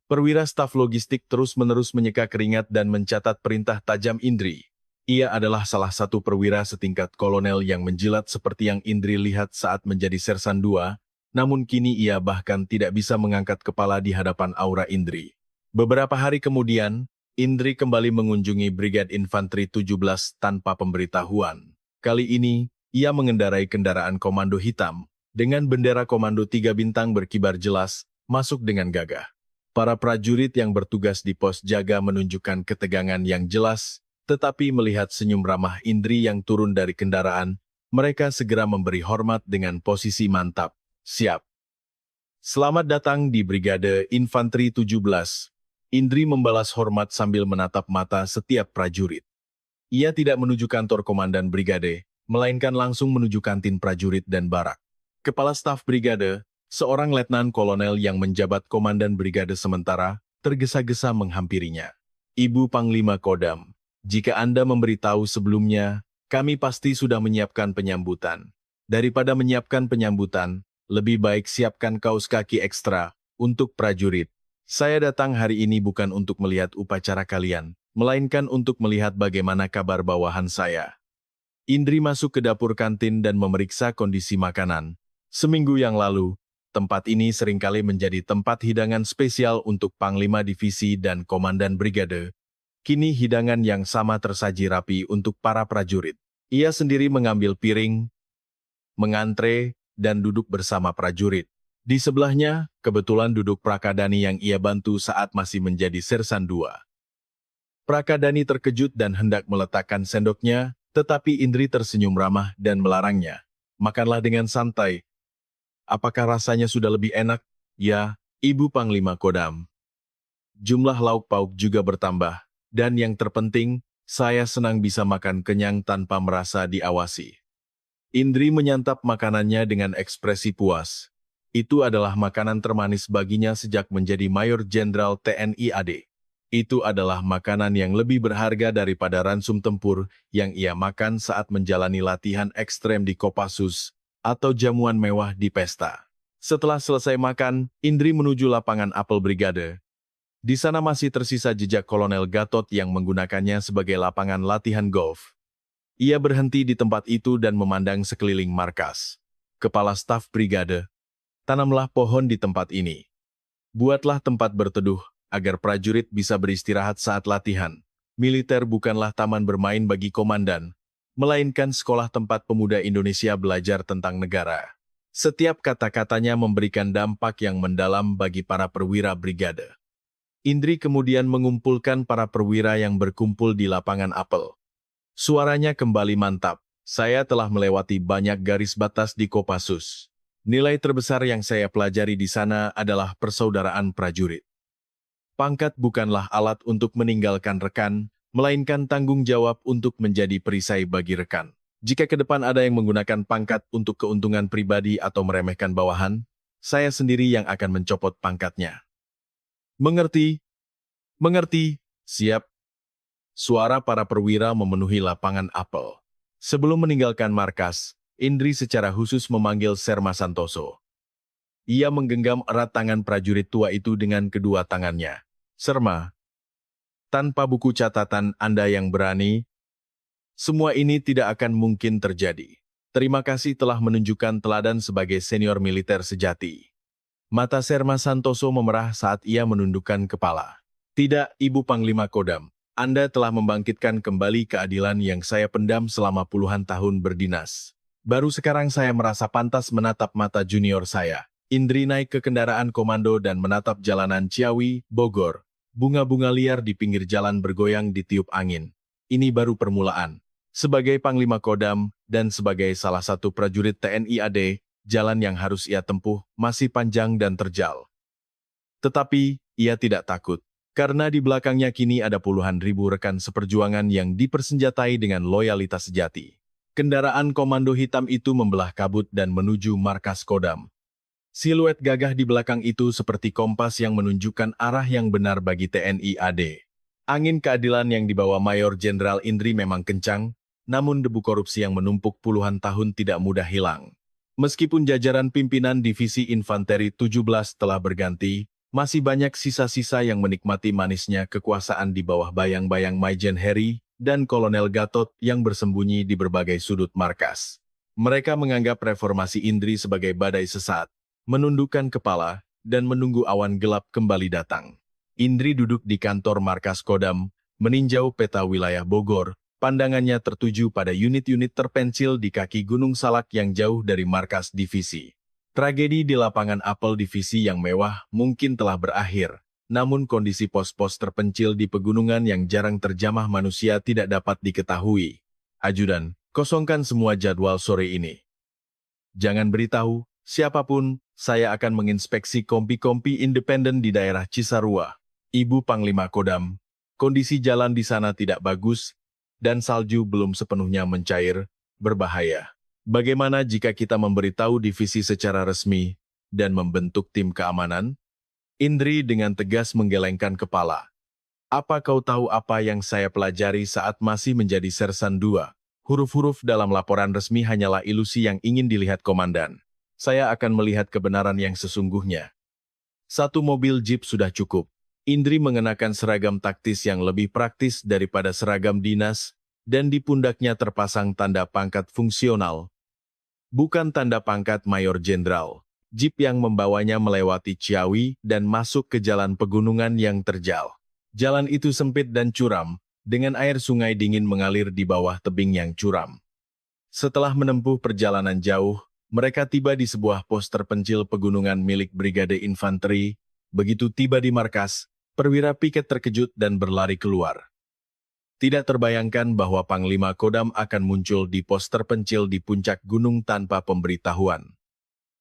Perwira staf logistik terus-menerus menyeka keringat dan mencatat perintah tajam Indri. Ia adalah salah satu perwira setingkat kolonel yang menjilat seperti yang Indri lihat saat menjadi Sersan II, namun kini ia bahkan tidak bisa mengangkat kepala di hadapan aura Indri. Beberapa hari kemudian, Indri kembali mengunjungi Brigade Infanteri 17 tanpa pemberitahuan. Kali ini, ia mengendarai kendaraan komando hitam, dengan bendera komando 3 bintang berkibar jelas, masuk dengan gagah. Para prajurit yang bertugas di pos jaga menunjukkan ketegangan yang jelas, tetapi melihat senyum ramah Indri yang turun dari kendaraan, mereka segera memberi hormat dengan posisi mantap. Siap. Selamat datang di Brigade Infanteri 17. Indri membalas hormat sambil menatap mata setiap prajurit. Ia tidak menuju kantor komandan brigade, melainkan langsung menuju kantin prajurit dan barak. Kepala staf brigade, seorang letnan kolonel yang menjabat komandan brigade sementara, tergesa-gesa menghampirinya. Ibu Panglima Kodam, jika Anda memberitahu sebelumnya, kami pasti sudah menyiapkan penyambutan. Daripada menyiapkan penyambutan, lebih baik siapkan kaos kaki ekstra untuk prajurit. Saya datang hari ini bukan untuk melihat upacara kalian, melainkan untuk melihat bagaimana kabar bawahan saya. Indri masuk ke dapur kantin dan memeriksa kondisi makanan. Seminggu yang lalu, tempat ini seringkali menjadi tempat hidangan spesial untuk Panglima Divisi dan Komandan Brigade. Kini hidangan yang sama tersaji rapi untuk para prajurit. Ia sendiri mengambil piring, mengantre, dan duduk bersama prajurit. Di sebelahnya, kebetulan duduk Prakadani yang ia bantu saat masih menjadi Sersan II. Prakadani terkejut dan hendak meletakkan sendoknya, tetapi Indri tersenyum ramah dan melarangnya. Makanlah dengan santai. Apakah rasanya sudah lebih enak? Ya, Ibu Panglima Kodam. Jumlah lauk pauk juga bertambah, dan yang terpenting, saya senang bisa makan kenyang tanpa merasa diawasi. Indri menyantap makanannya dengan ekspresi puas. Itu adalah makanan termanis baginya sejak menjadi Mayor Jenderal TNI AD. Itu adalah makanan yang lebih berharga daripada ransum tempur yang ia makan saat menjalani latihan ekstrem di Kopassus atau jamuan mewah di pesta. Setelah selesai makan, Indri menuju lapangan apel brigade. Di sana masih tersisa jejak Kolonel Gatot yang menggunakannya sebagai lapangan latihan golf. Ia berhenti di tempat itu dan memandang sekeliling markas. Kepala staf brigade, tanamlah pohon di tempat ini. Buatlah tempat berteduh, agar prajurit bisa beristirahat saat latihan. Militer bukanlah taman bermain bagi komandan, melainkan sekolah tempat pemuda Indonesia belajar tentang negara. Setiap kata-katanya memberikan dampak yang mendalam bagi para perwira brigade. Indri kemudian mengumpulkan para perwira yang berkumpul di lapangan apel. Suaranya kembali mantap. Saya telah melewati banyak garis batas di Kopassus. Nilai terbesar yang saya pelajari di sana adalah persaudaraan prajurit. Pangkat bukanlah alat untuk meninggalkan rekan, melainkan tanggung jawab untuk menjadi perisai bagi rekan. Jika ke depan ada yang menggunakan pangkat untuk keuntungan pribadi atau meremehkan bawahan, saya sendiri yang akan mencopot pangkatnya. Mengerti? Mengerti? Siap. Suara para perwira memenuhi lapangan apel. Sebelum meninggalkan markas, Indri secara khusus memanggil Serma Santoso. Ia menggenggam erat tangan prajurit tua itu dengan kedua tangannya. Serma, tanpa buku catatan Anda yang berani, semua ini tidak akan mungkin terjadi. Terima kasih telah menunjukkan teladan sebagai senior militer sejati. Mata Serma Santoso memerah saat ia menundukkan kepala. Tidak, Ibu Panglima Kodam. Anda telah membangkitkan kembali keadilan yang saya pendam selama puluhan tahun berdinas. Baru sekarang saya merasa pantas menatap mata junior saya. Indri naik ke kendaraan komando dan menatap jalanan Ciawi, Bogor. Bunga-bunga liar di pinggir jalan bergoyang ditiup angin. Ini baru permulaan. Sebagai Panglima Kodam dan sebagai salah satu prajurit TNI AD, jalan yang harus ia tempuh masih panjang dan terjal. Tetapi, ia tidak takut. Karena di belakangnya kini ada puluhan ribu rekan seperjuangan yang dipersenjatai dengan loyalitas sejati. Kendaraan komando hitam itu membelah kabut dan menuju markas Kodam. Siluet gagah di belakang itu seperti kompas yang menunjukkan arah yang benar bagi TNI AD. Angin keadilan yang dibawa Mayor Jenderal Indri memang kencang, namun debu korupsi yang menumpuk puluhan tahun tidak mudah hilang. Meskipun jajaran pimpinan Divisi Infanteri 17 telah berganti, masih banyak sisa-sisa yang menikmati manisnya kekuasaan di bawah bayang-bayang Maijen Heri dan Kolonel Gatot yang bersembunyi di berbagai sudut markas. Mereka menganggap reformasi Indri sebagai badai sesat, menundukkan kepala, dan menunggu awan gelap kembali datang. Indri duduk di kantor markas Kodam, meninjau peta wilayah Bogor, pandangannya tertuju pada unit-unit terpencil di kaki Gunung Salak yang jauh dari markas divisi. Tragedi di lapangan apel divisi yang mewah mungkin telah berakhir, namun kondisi pos-pos terpencil di pegunungan yang jarang terjamah manusia tidak dapat diketahui. Ajudan, kosongkan semua jadwal sore ini. Jangan beritahu siapapun, saya akan menginspeksi kompi-kompi independen di daerah Cisarua. Ibu Panglima Kodam, kondisi jalan di sana tidak bagus, dan salju belum sepenuhnya mencair, berbahaya. Bagaimana jika kita memberitahu divisi secara resmi dan membentuk tim keamanan? Indri dengan tegas menggelengkan kepala. Apa kau tahu apa yang saya pelajari saat masih menjadi Sersan 2? Huruf-huruf dalam laporan resmi hanyalah ilusi yang ingin dilihat komandan. Saya akan melihat kebenaran yang sesungguhnya. Satu mobil jeep sudah cukup. Indri mengenakan seragam taktis yang lebih praktis daripada seragam dinas, dan di pundaknya terpasang tanda pangkat fungsional. Bukan tanda pangkat Mayor Jenderal. Jeep yang membawanya melewati Ciawi dan masuk ke jalan pegunungan yang terjal. Jalan itu sempit dan curam, dengan air sungai dingin mengalir di bawah tebing yang curam. Setelah menempuh perjalanan jauh, mereka tiba di sebuah pos terpencil pegunungan milik Brigade Infanteri. Begitu tiba di markas, perwira piket terkejut dan berlari keluar. Tidak terbayangkan bahwa Panglima Kodam akan muncul di pos terpencil di puncak gunung tanpa pemberitahuan.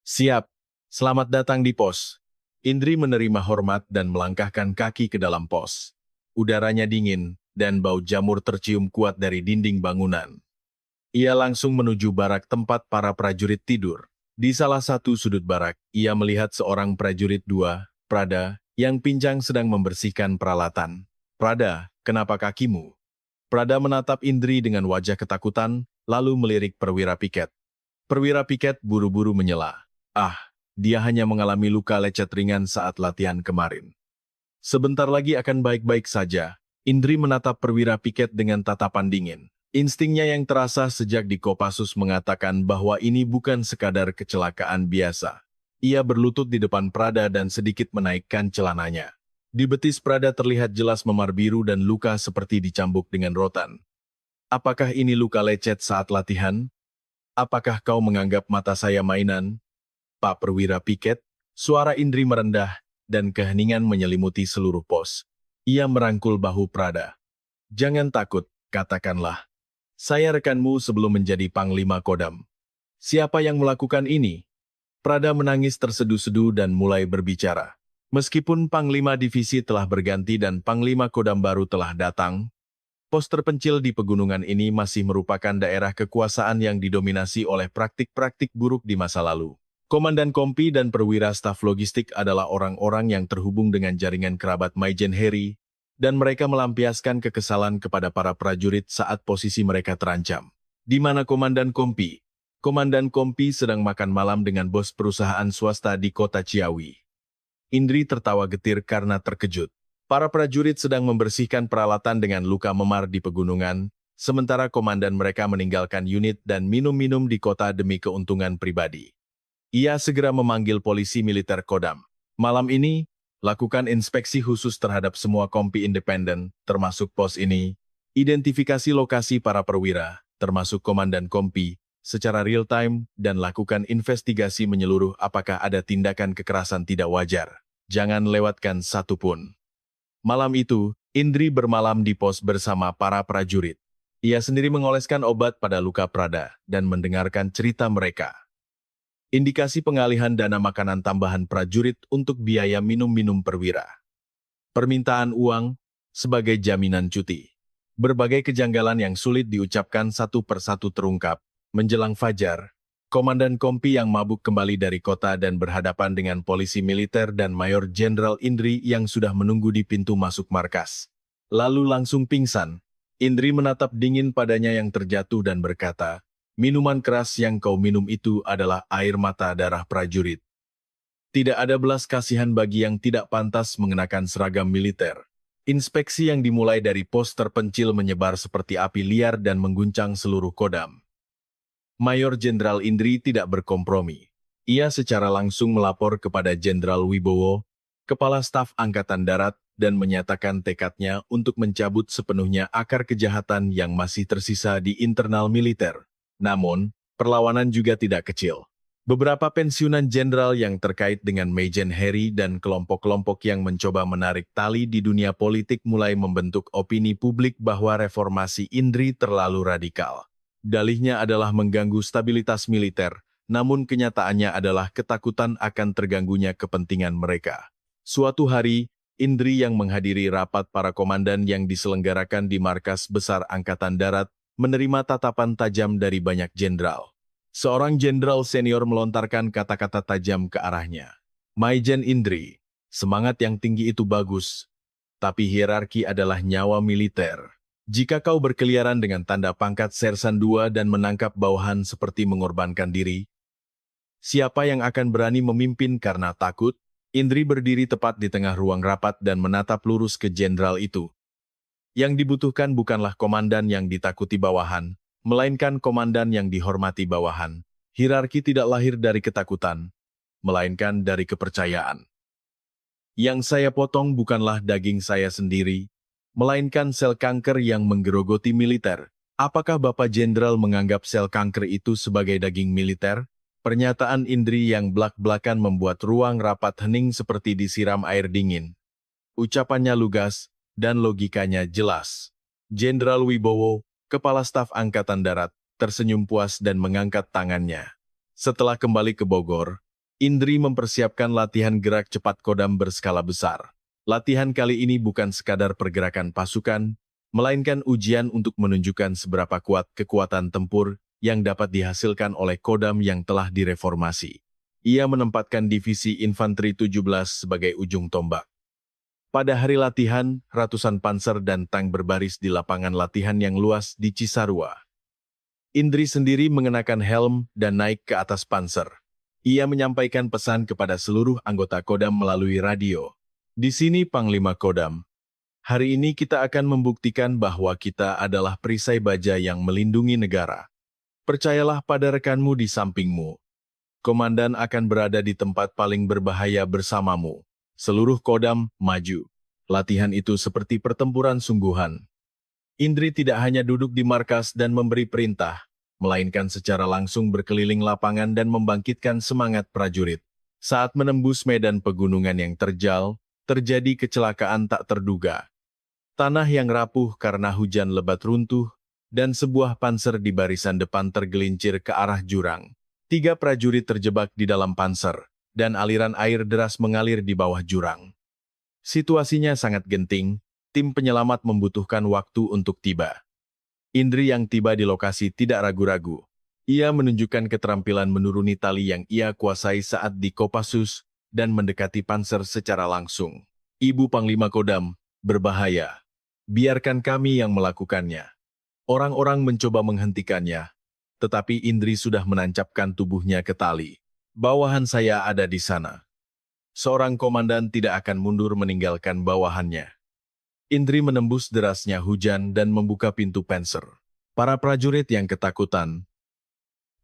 Siap, selamat datang di pos. Indri menerima hormat dan melangkahkan kaki ke dalam pos. Udaranya dingin, dan bau jamur tercium kuat dari dinding bangunan. Ia langsung menuju barak tempat para prajurit tidur. Di salah satu sudut barak, ia melihat seorang prajurit dua, Prada, yang pincang sedang membersihkan peralatan. Prada, kenapa kakimu? Prada menatap Indri dengan wajah ketakutan, lalu melirik perwira piket. Perwira piket buru-buru menyela. Ah, dia hanya mengalami luka lecet ringan saat latihan kemarin. Sebentar lagi akan baik-baik saja. Indri menatap perwira piket dengan tatapan dingin. Instingnya yang terasa sejak di Kopassus mengatakan bahwa ini bukan sekadar kecelakaan biasa. Ia berlutut di depan Prada dan sedikit menaikkan celananya. Di betis Prada terlihat jelas memar biru dan luka seperti dicambuk dengan rotan. Apakah ini luka lecet saat latihan? Apakah kau menganggap mata saya mainan? Pak Perwira Piket, suara Indri merendah dan keheningan menyelimuti seluruh pos. Ia merangkul bahu Prada. Jangan takut, katakanlah. Saya rekanmu sebelum menjadi Panglima Kodam. Siapa yang melakukan ini? Prada menangis terseduh-seduh dan mulai berbicara. Meskipun Panglima Divisi telah berganti dan Panglima Kodam baru telah datang, pos terpencil di pegunungan ini masih merupakan daerah kekuasaan yang didominasi oleh praktik-praktik buruk di masa lalu. Komandan Kompi dan perwira staf logistik adalah orang-orang yang terhubung dengan jaringan kerabat Maijen Heri, dan mereka melampiaskan kekesalan kepada para prajurit saat posisi mereka terancam. Di mana Komandan Kompi? Komandan Kompi sedang makan malam dengan bos perusahaan swasta di kota Ciawi. Indri tertawa getir karena terkejut. Para prajurit sedang membersihkan peralatan dengan luka memar di pegunungan, sementara komandan mereka meninggalkan unit dan minum-minum di kota demi keuntungan pribadi. Ia segera memanggil polisi militer Kodam. Malam ini, lakukan inspeksi khusus terhadap semua kompi independen, termasuk pos ini, identifikasi lokasi para perwira, termasuk komandan kompi, secara real-time, dan lakukan investigasi menyeluruh apakah ada tindakan kekerasan tidak wajar. Jangan lewatkan satu pun. Malam itu, Indri bermalam di pos bersama para prajurit. Ia sendiri mengoleskan obat pada luka Prada dan mendengarkan cerita mereka. Indikasi pengalihan dana makanan tambahan prajurit untuk biaya minum-minum perwira. Permintaan uang sebagai jaminan cuti. Berbagai kejanggalan yang sulit diucapkan satu persatu terungkap. Menjelang fajar, Komandan Kompi yang mabuk kembali dari kota dan berhadapan dengan polisi militer dan Mayor Jenderal Indri yang sudah menunggu di pintu masuk markas. Lalu langsung pingsan. Indri menatap dingin padanya yang terjatuh dan berkata, "Minuman keras yang kau minum itu adalah air mata darah prajurit." Tidak ada belas kasihan bagi yang tidak pantas mengenakan seragam militer. Inspeksi yang dimulai dari pos terpencil menyebar seperti api liar dan mengguncang seluruh Kodam. Mayor Jenderal Indri tidak berkompromi. Ia secara langsung melapor kepada Jenderal Wibowo, Kepala Staf Angkatan Darat, dan menyatakan tekadnya untuk mencabut sepenuhnya akar kejahatan yang masih tersisa di internal militer. Namun, perlawanan juga tidak kecil. Beberapa pensiunan jenderal yang terkait dengan Maijen Heri dan kelompok-kelompok yang mencoba menarik tali di dunia politik mulai membentuk opini publik bahwa reformasi Indri terlalu radikal. Dalihnya adalah mengganggu stabilitas militer, namun kenyataannya adalah ketakutan akan terganggunya kepentingan mereka. Suatu hari, Indri yang menghadiri rapat para komandan yang diselenggarakan di Markas Besar Angkatan Darat, menerima tatapan tajam dari banyak jenderal. Seorang jenderal senior melontarkan kata-kata tajam ke arahnya. "Maijen Indri, semangat yang tinggi itu bagus, tapi hierarki adalah nyawa militer. Jika kau berkeliaran dengan tanda pangkat Sersan II dan menangkap bawahan seperti mengorbankan diri, siapa yang akan berani memimpin karena takut?" Indri berdiri tepat di tengah ruang rapat dan menatap lurus ke jenderal itu. Yang dibutuhkan bukanlah komandan yang ditakuti bawahan, melainkan komandan yang dihormati bawahan. Hierarki tidak lahir dari ketakutan, melainkan dari kepercayaan. Yang saya potong bukanlah daging saya sendiri, melainkan sel kanker yang menggerogoti militer. Apakah Bapak Jenderal menganggap sel kanker itu sebagai daging militer? Pernyataan Indri yang blak-blakan membuat ruang rapat hening seperti disiram air dingin. Ucapannya lugas, dan logikanya jelas. Jenderal Wibowo, Kepala Staf Angkatan Darat, tersenyum puas dan mengangkat tangannya. Setelah kembali ke Bogor, Indri mempersiapkan latihan gerak cepat Kodam berskala besar. Latihan kali ini bukan sekadar pergerakan pasukan, melainkan ujian untuk menunjukkan seberapa kuat kekuatan tempur yang dapat dihasilkan oleh Kodam yang telah direformasi. Ia menempatkan divisi infanteri 17 sebagai ujung tombak. Pada hari latihan, ratusan panser dan tank berbaris di lapangan latihan yang luas di Cisarua. Indri sendiri mengenakan helm dan naik ke atas panser. Ia menyampaikan pesan kepada seluruh anggota Kodam melalui radio. Di sini Panglima Kodam. Hari ini kita akan membuktikan bahwa kita adalah perisai baja yang melindungi negara. Percayalah pada rekanmu di sampingmu. Komandan akan berada di tempat paling berbahaya bersamamu. Seluruh Kodam, maju. Latihan itu seperti pertempuran sungguhan. Indri tidak hanya duduk di markas dan memberi perintah, melainkan secara langsung berkeliling lapangan dan membangkitkan semangat prajurit. Saat menembus medan pegunungan yang terjal, terjadi kecelakaan tak terduga. Tanah yang rapuh karena hujan lebat runtuh, dan sebuah panser di barisan depan tergelincir ke arah jurang. 3 prajurit terjebak di dalam panser, dan aliran air deras mengalir di bawah jurang. Situasinya sangat genting, tim penyelamat membutuhkan waktu untuk tiba. Indri yang tiba di lokasi tidak ragu-ragu. Ia menunjukkan keterampilan menuruni tali yang ia kuasai saat di Kopassus dan mendekati panser secara langsung. Ibu Panglima Kodam, berbahaya. Biarkan kami yang melakukannya. Orang-orang mencoba menghentikannya, tetapi Indri sudah menancapkan tubuhnya ke tali. Bawahan saya ada di sana. Seorang komandan tidak akan mundur meninggalkan bawahannya. Indri menembus derasnya hujan dan membuka pintu panser. Para prajurit yang ketakutan,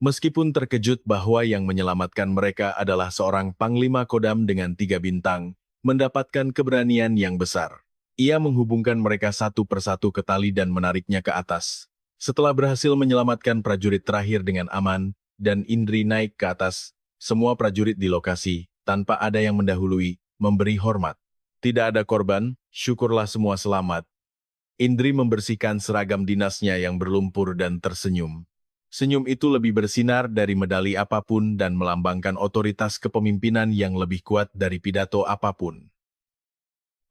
meskipun terkejut bahwa yang menyelamatkan mereka adalah seorang Panglima Kodam dengan 3 bintang, mendapatkan keberanian yang besar. Ia menghubungkan mereka satu persatu ke tali dan menariknya ke atas. Setelah berhasil menyelamatkan prajurit terakhir dengan aman, dan Indri naik ke atas, semua prajurit di lokasi, tanpa ada yang mendahului, memberi hormat. Tidak ada korban, syukurlah semua selamat. Indri membersihkan seragam dinasnya yang berlumpur dan tersenyum. Senyum itu lebih bersinar dari medali apapun dan melambangkan otoritas kepemimpinan yang lebih kuat dari pidato apapun.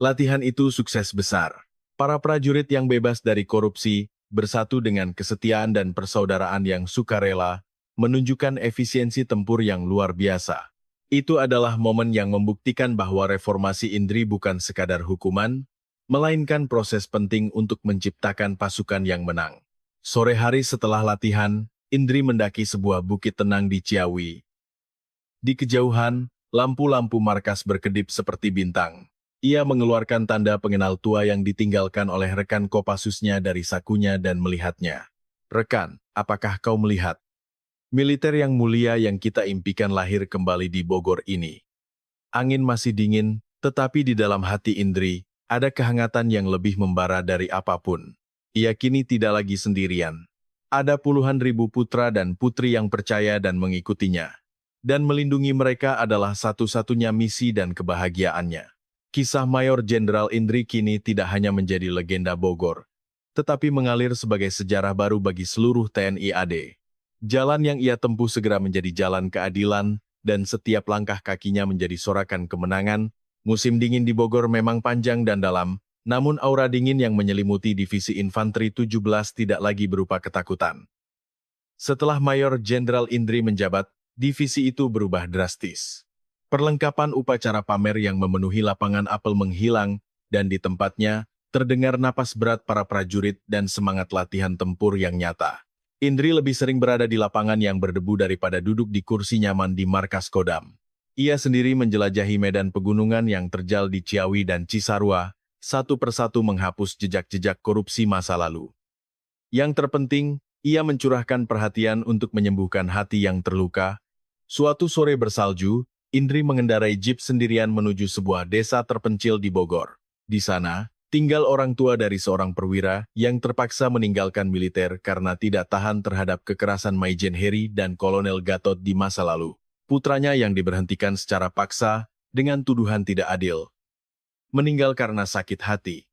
Latihan itu sukses besar. Para prajurit yang bebas dari korupsi, bersatu dengan kesetiaan dan persaudaraan yang sukarela, menunjukkan efisiensi tempur yang luar biasa. Itu adalah momen yang membuktikan bahwa reformasi Indri bukan sekadar hukuman, melainkan proses penting untuk menciptakan pasukan yang menang. Sore hari setelah latihan, Indri mendaki sebuah bukit tenang di Ciawi. Di kejauhan, lampu-lampu markas berkedip seperti bintang. Ia mengeluarkan tanda pengenal tua yang ditinggalkan oleh rekan Kopassusnya dari sakunya dan melihatnya. Rekan, apakah kau melihat? Militer yang mulia yang kita impikan lahir kembali di Bogor ini. Angin masih dingin, tetapi di dalam hati Indri, ada kehangatan yang lebih membara dari apapun. Ia kini tidak lagi sendirian. Ada puluhan ribu putra dan putri yang percaya dan mengikutinya. Dan melindungi mereka adalah satu-satunya misi dan kebahagiaannya. Kisah Mayor Jenderal Indri kini tidak hanya menjadi legenda Bogor, tetapi mengalir sebagai sejarah baru bagi seluruh TNI AD. Jalan yang ia tempuh segera menjadi jalan keadilan, dan setiap langkah kakinya menjadi sorakan kemenangan. Musim dingin di Bogor memang panjang dan dalam, namun aura dingin yang menyelimuti divisi infanteri 17 tidak lagi berupa ketakutan. Setelah Mayor Jenderal Indri menjabat, divisi itu berubah drastis. Perlengkapan upacara pamer yang memenuhi lapangan apel menghilang, dan di tempatnya, terdengar napas berat para prajurit dan semangat latihan tempur yang nyata. Indri lebih sering berada di lapangan yang berdebu daripada duduk di kursi nyaman di markas Kodam. Ia sendiri menjelajahi medan pegunungan yang terjal di Ciawi dan Cisarua, satu persatu menghapus jejak-jejak korupsi masa lalu. Yang terpenting, ia mencurahkan perhatian untuk menyembuhkan hati yang terluka. Suatu sore bersalju, Indri mengendarai jeep sendirian menuju sebuah desa terpencil di Bogor. Di sana, tinggal orang tua dari seorang perwira yang terpaksa meninggalkan militer karena tidak tahan terhadap kekerasan Maijen Heri dan Kolonel Gatot di masa lalu. Putranya yang diberhentikan secara paksa dengan tuduhan tidak adil. Meninggal karena sakit hati.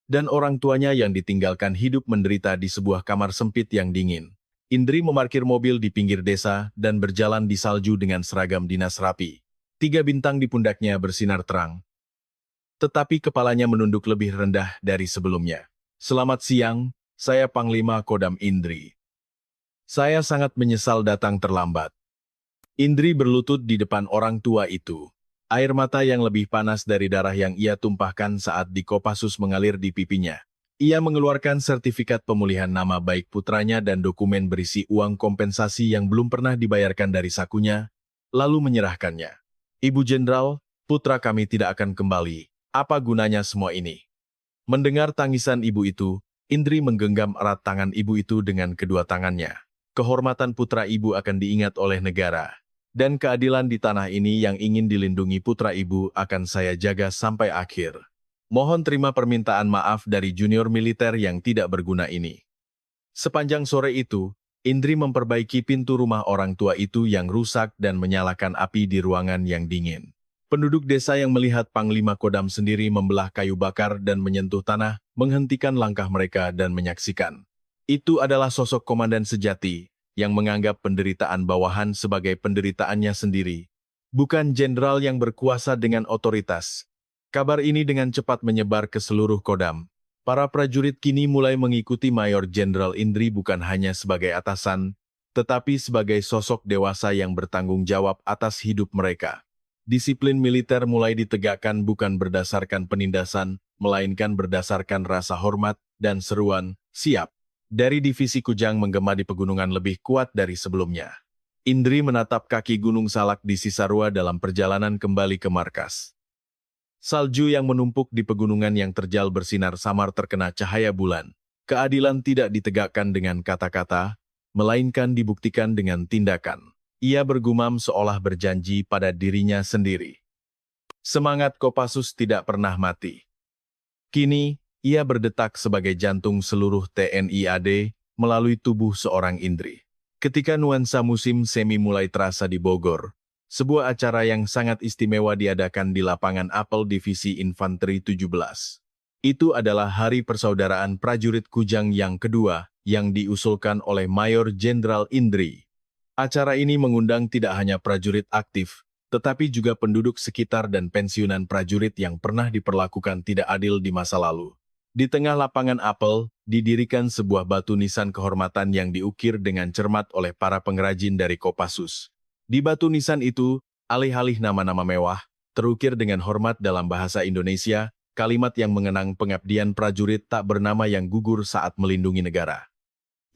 Dan orang tuanya yang ditinggalkan hidup menderita di sebuah kamar sempit yang dingin. Indri memarkir mobil di pinggir desa dan berjalan di salju dengan seragam dinas rapi. 3 bintang di pundaknya bersinar terang. Tetapi kepalanya menunduk lebih rendah dari sebelumnya. Selamat siang, saya Panglima Kodam Indri. Saya sangat menyesal datang terlambat. Indri berlutut di depan orang tua itu. Air mata yang lebih panas dari darah yang ia tumpahkan saat di Kopassus mengalir di pipinya. Ia mengeluarkan sertifikat pemulihan nama baik putranya dan dokumen berisi uang kompensasi yang belum pernah dibayarkan dari sakunya, lalu menyerahkannya. Ibu Jenderal, putra kami tidak akan kembali. Apa gunanya semua ini? Mendengar tangisan ibu itu, Indri menggenggam erat tangan ibu itu dengan kedua tangannya. Kehormatan putra ibu akan diingat oleh negara. Dan keadilan di tanah ini yang ingin dilindungi putra ibu akan saya jaga sampai akhir. Mohon terima permintaan maaf dari junior militer yang tidak berguna ini. Sepanjang sore itu, Indri memperbaiki pintu rumah orang tua itu yang rusak dan menyalakan api di ruangan yang dingin. Penduduk desa yang melihat Panglima Kodam sendiri membelah kayu bakar dan menyentuh tanah, menghentikan langkah mereka dan menyaksikan. Itu adalah sosok komandan sejati, yang menganggap penderitaan bawahan sebagai penderitaannya sendiri. Bukan jenderal yang berkuasa dengan otoritas. Kabar ini dengan cepat menyebar ke seluruh Kodam. Para prajurit kini mulai mengikuti Mayor Jenderal Indri bukan hanya sebagai atasan, tetapi sebagai sosok dewasa yang bertanggung jawab atas hidup mereka. Disiplin militer mulai ditegakkan bukan berdasarkan penindasan, melainkan berdasarkan rasa hormat dan seruan, siap. Dari divisi Kujang menggema di pegunungan lebih kuat dari sebelumnya. Indri menatap kaki Gunung Salak di Cisarua dalam perjalanan kembali ke markas. Salju yang menumpuk di pegunungan yang terjal bersinar samar terkena cahaya bulan. Keadilan tidak ditegakkan dengan kata-kata, melainkan dibuktikan dengan tindakan. Ia bergumam seolah berjanji pada dirinya sendiri. Semangat Kopassus tidak pernah mati. Kini, ia berdetak sebagai jantung seluruh TNI AD melalui tubuh seorang Indri. Ketika nuansa musim semi mulai terasa di Bogor, sebuah acara yang sangat istimewa diadakan di lapangan apel Divisi Infanteri 17. Itu adalah Hari Persaudaraan Prajurit Kujang yang kedua yang diusulkan oleh Mayor Jenderal Indri. Acara ini mengundang tidak hanya prajurit aktif, tetapi juga penduduk sekitar dan pensiunan prajurit yang pernah diperlakukan tidak adil di masa lalu. Di tengah lapangan apel, didirikan sebuah batu nisan kehormatan yang diukir dengan cermat oleh para pengrajin dari Kopassus. Di batu nisan itu, alih-alih nama-nama mewah, terukir dengan hormat dalam bahasa Indonesia, kalimat yang mengenang pengabdian prajurit tak bernama yang gugur saat melindungi negara.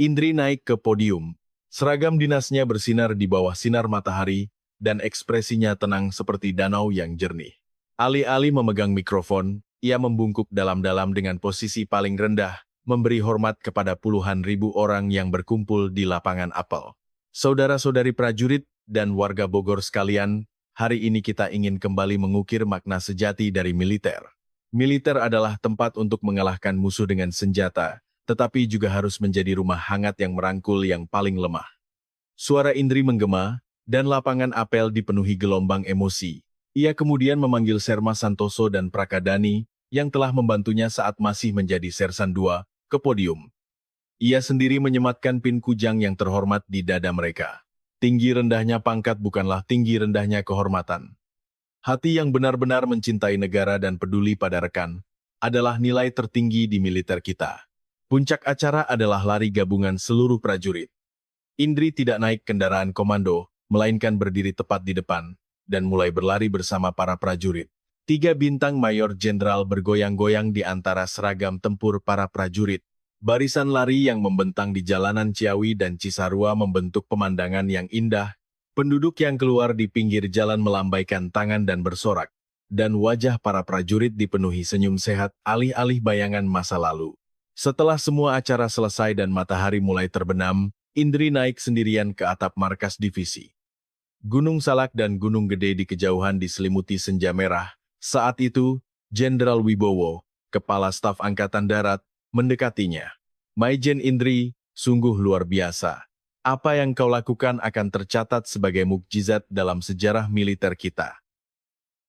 Indri naik ke podium. Seragam dinasnya bersinar di bawah sinar matahari, dan ekspresinya tenang seperti danau yang jernih. Alih-alih memegang mikrofon, ia membungkuk dalam-dalam dengan posisi paling rendah, memberi hormat kepada puluhan ribu orang yang berkumpul di lapangan apel. Saudara-saudari prajurit dan warga Bogor sekalian, hari ini kita ingin kembali mengukir makna sejati dari militer. Militer adalah tempat untuk mengalahkan musuh dengan senjata, tetapi juga harus menjadi rumah hangat yang merangkul yang paling lemah. Suara Indri menggema, dan lapangan apel dipenuhi gelombang emosi. Ia kemudian memanggil Serma Santoso dan Prakadani, yang telah membantunya saat masih menjadi Sersan II, ke podium. Ia sendiri menyematkan pin kujang yang terhormat di dada mereka. Tinggi rendahnya pangkat bukanlah tinggi rendahnya kehormatan. Hati yang benar-benar mencintai negara dan peduli pada rekan, adalah nilai tertinggi di militer kita. Puncak acara adalah lari gabungan seluruh prajurit. Indri tidak naik kendaraan komando, melainkan berdiri tepat di depan, dan mulai berlari bersama para prajurit. 3 bintang Mayor Jenderal bergoyang-goyang di antara seragam tempur para prajurit. Barisan lari yang membentang di jalanan Ciawi dan Cisarua membentuk pemandangan yang indah. Penduduk yang keluar di pinggir jalan melambaikan tangan dan bersorak. Dan wajah para prajurit dipenuhi senyum sehat alih-alih bayangan masa lalu. Setelah semua acara selesai dan matahari mulai terbenam, Indri naik sendirian ke atap markas divisi. Gunung Salak dan Gunung Gede di kejauhan diselimuti senja merah. Saat itu, Jenderal Wibowo, Kepala Staf Angkatan Darat, mendekatinya. Maijen Indri, sungguh luar biasa. Apa yang kau lakukan akan tercatat sebagai mukjizat dalam sejarah militer kita.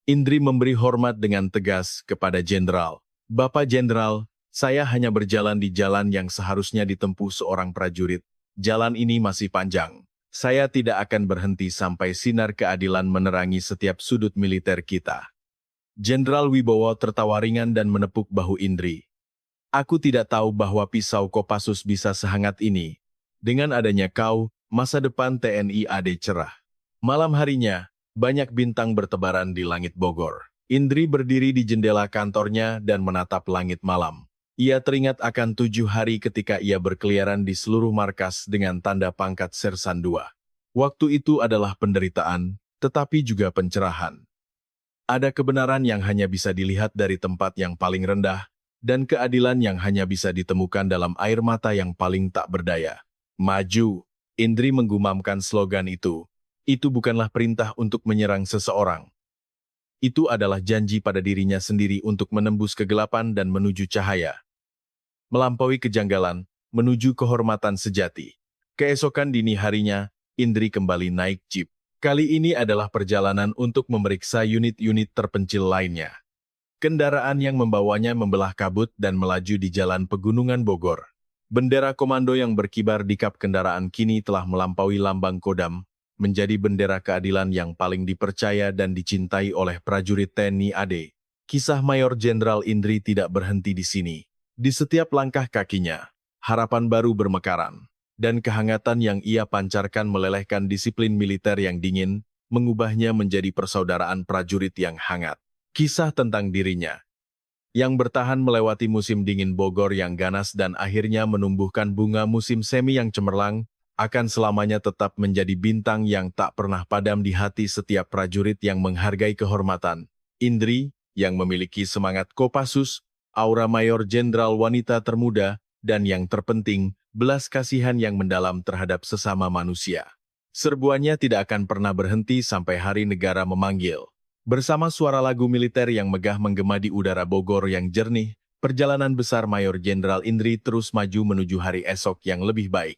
Indri memberi hormat dengan tegas kepada Jenderal. Bapak Jenderal, saya hanya berjalan di jalan yang seharusnya ditempuh seorang prajurit. Jalan ini masih panjang. Saya tidak akan berhenti sampai sinar keadilan menerangi setiap sudut militer kita. Jenderal Wibowo tertawa ringan dan menepuk bahu Indri. Aku tidak tahu bahwa pisau Kopassus bisa sehangat ini. Dengan adanya kau, masa depan TNI AD cerah. Malam harinya, banyak bintang bertebaran di langit Bogor. Indri berdiri di jendela kantornya dan menatap langit malam. Ia teringat akan 7 hari ketika ia berkeliaran di seluruh markas dengan tanda pangkat Sersan II. Waktu itu adalah penderitaan, tetapi juga pencerahan. Ada kebenaran yang hanya bisa dilihat dari tempat yang paling rendah, dan keadilan yang hanya bisa ditemukan dalam air mata yang paling tak berdaya. Maju, Indri menggumamkan slogan itu. Itu bukanlah perintah untuk menyerang seseorang. Itu adalah janji pada dirinya sendiri untuk menembus kegelapan dan menuju cahaya. Melampaui kejanggalan, menuju kehormatan sejati. Keesokan dini harinya, Indri kembali naik jeep. Kali ini adalah perjalanan untuk memeriksa unit-unit terpencil lainnya. Kendaraan yang membawanya membelah kabut dan melaju di jalan pegunungan Bogor. Bendera komando yang berkibar di kap kendaraan kini telah melampaui lambang Kodam, menjadi bendera keadilan yang paling dipercaya dan dicintai oleh prajurit TNI AD. Kisah Mayor Jenderal Indri tidak berhenti di sini. Di setiap langkah kakinya, harapan baru bermekaran, dan kehangatan yang ia pancarkan melelehkan disiplin militer yang dingin, mengubahnya menjadi persaudaraan prajurit yang hangat. Kisah tentang dirinya, yang bertahan melewati musim dingin Bogor yang ganas dan akhirnya menumbuhkan bunga musim semi yang cemerlang, akan selamanya tetap menjadi bintang yang tak pernah padam di hati setiap prajurit yang menghargai kehormatan. Indri, yang memiliki semangat Kopassus, aura Mayor Jenderal wanita termuda, dan yang terpenting, belas kasihan yang mendalam terhadap sesama manusia. Serbuannya tidak akan pernah berhenti sampai hari negara memanggil. Bersama suara lagu militer yang megah menggema di udara Bogor yang jernih, perjalanan besar Mayor Jenderal Indri terus maju menuju hari esok yang lebih baik.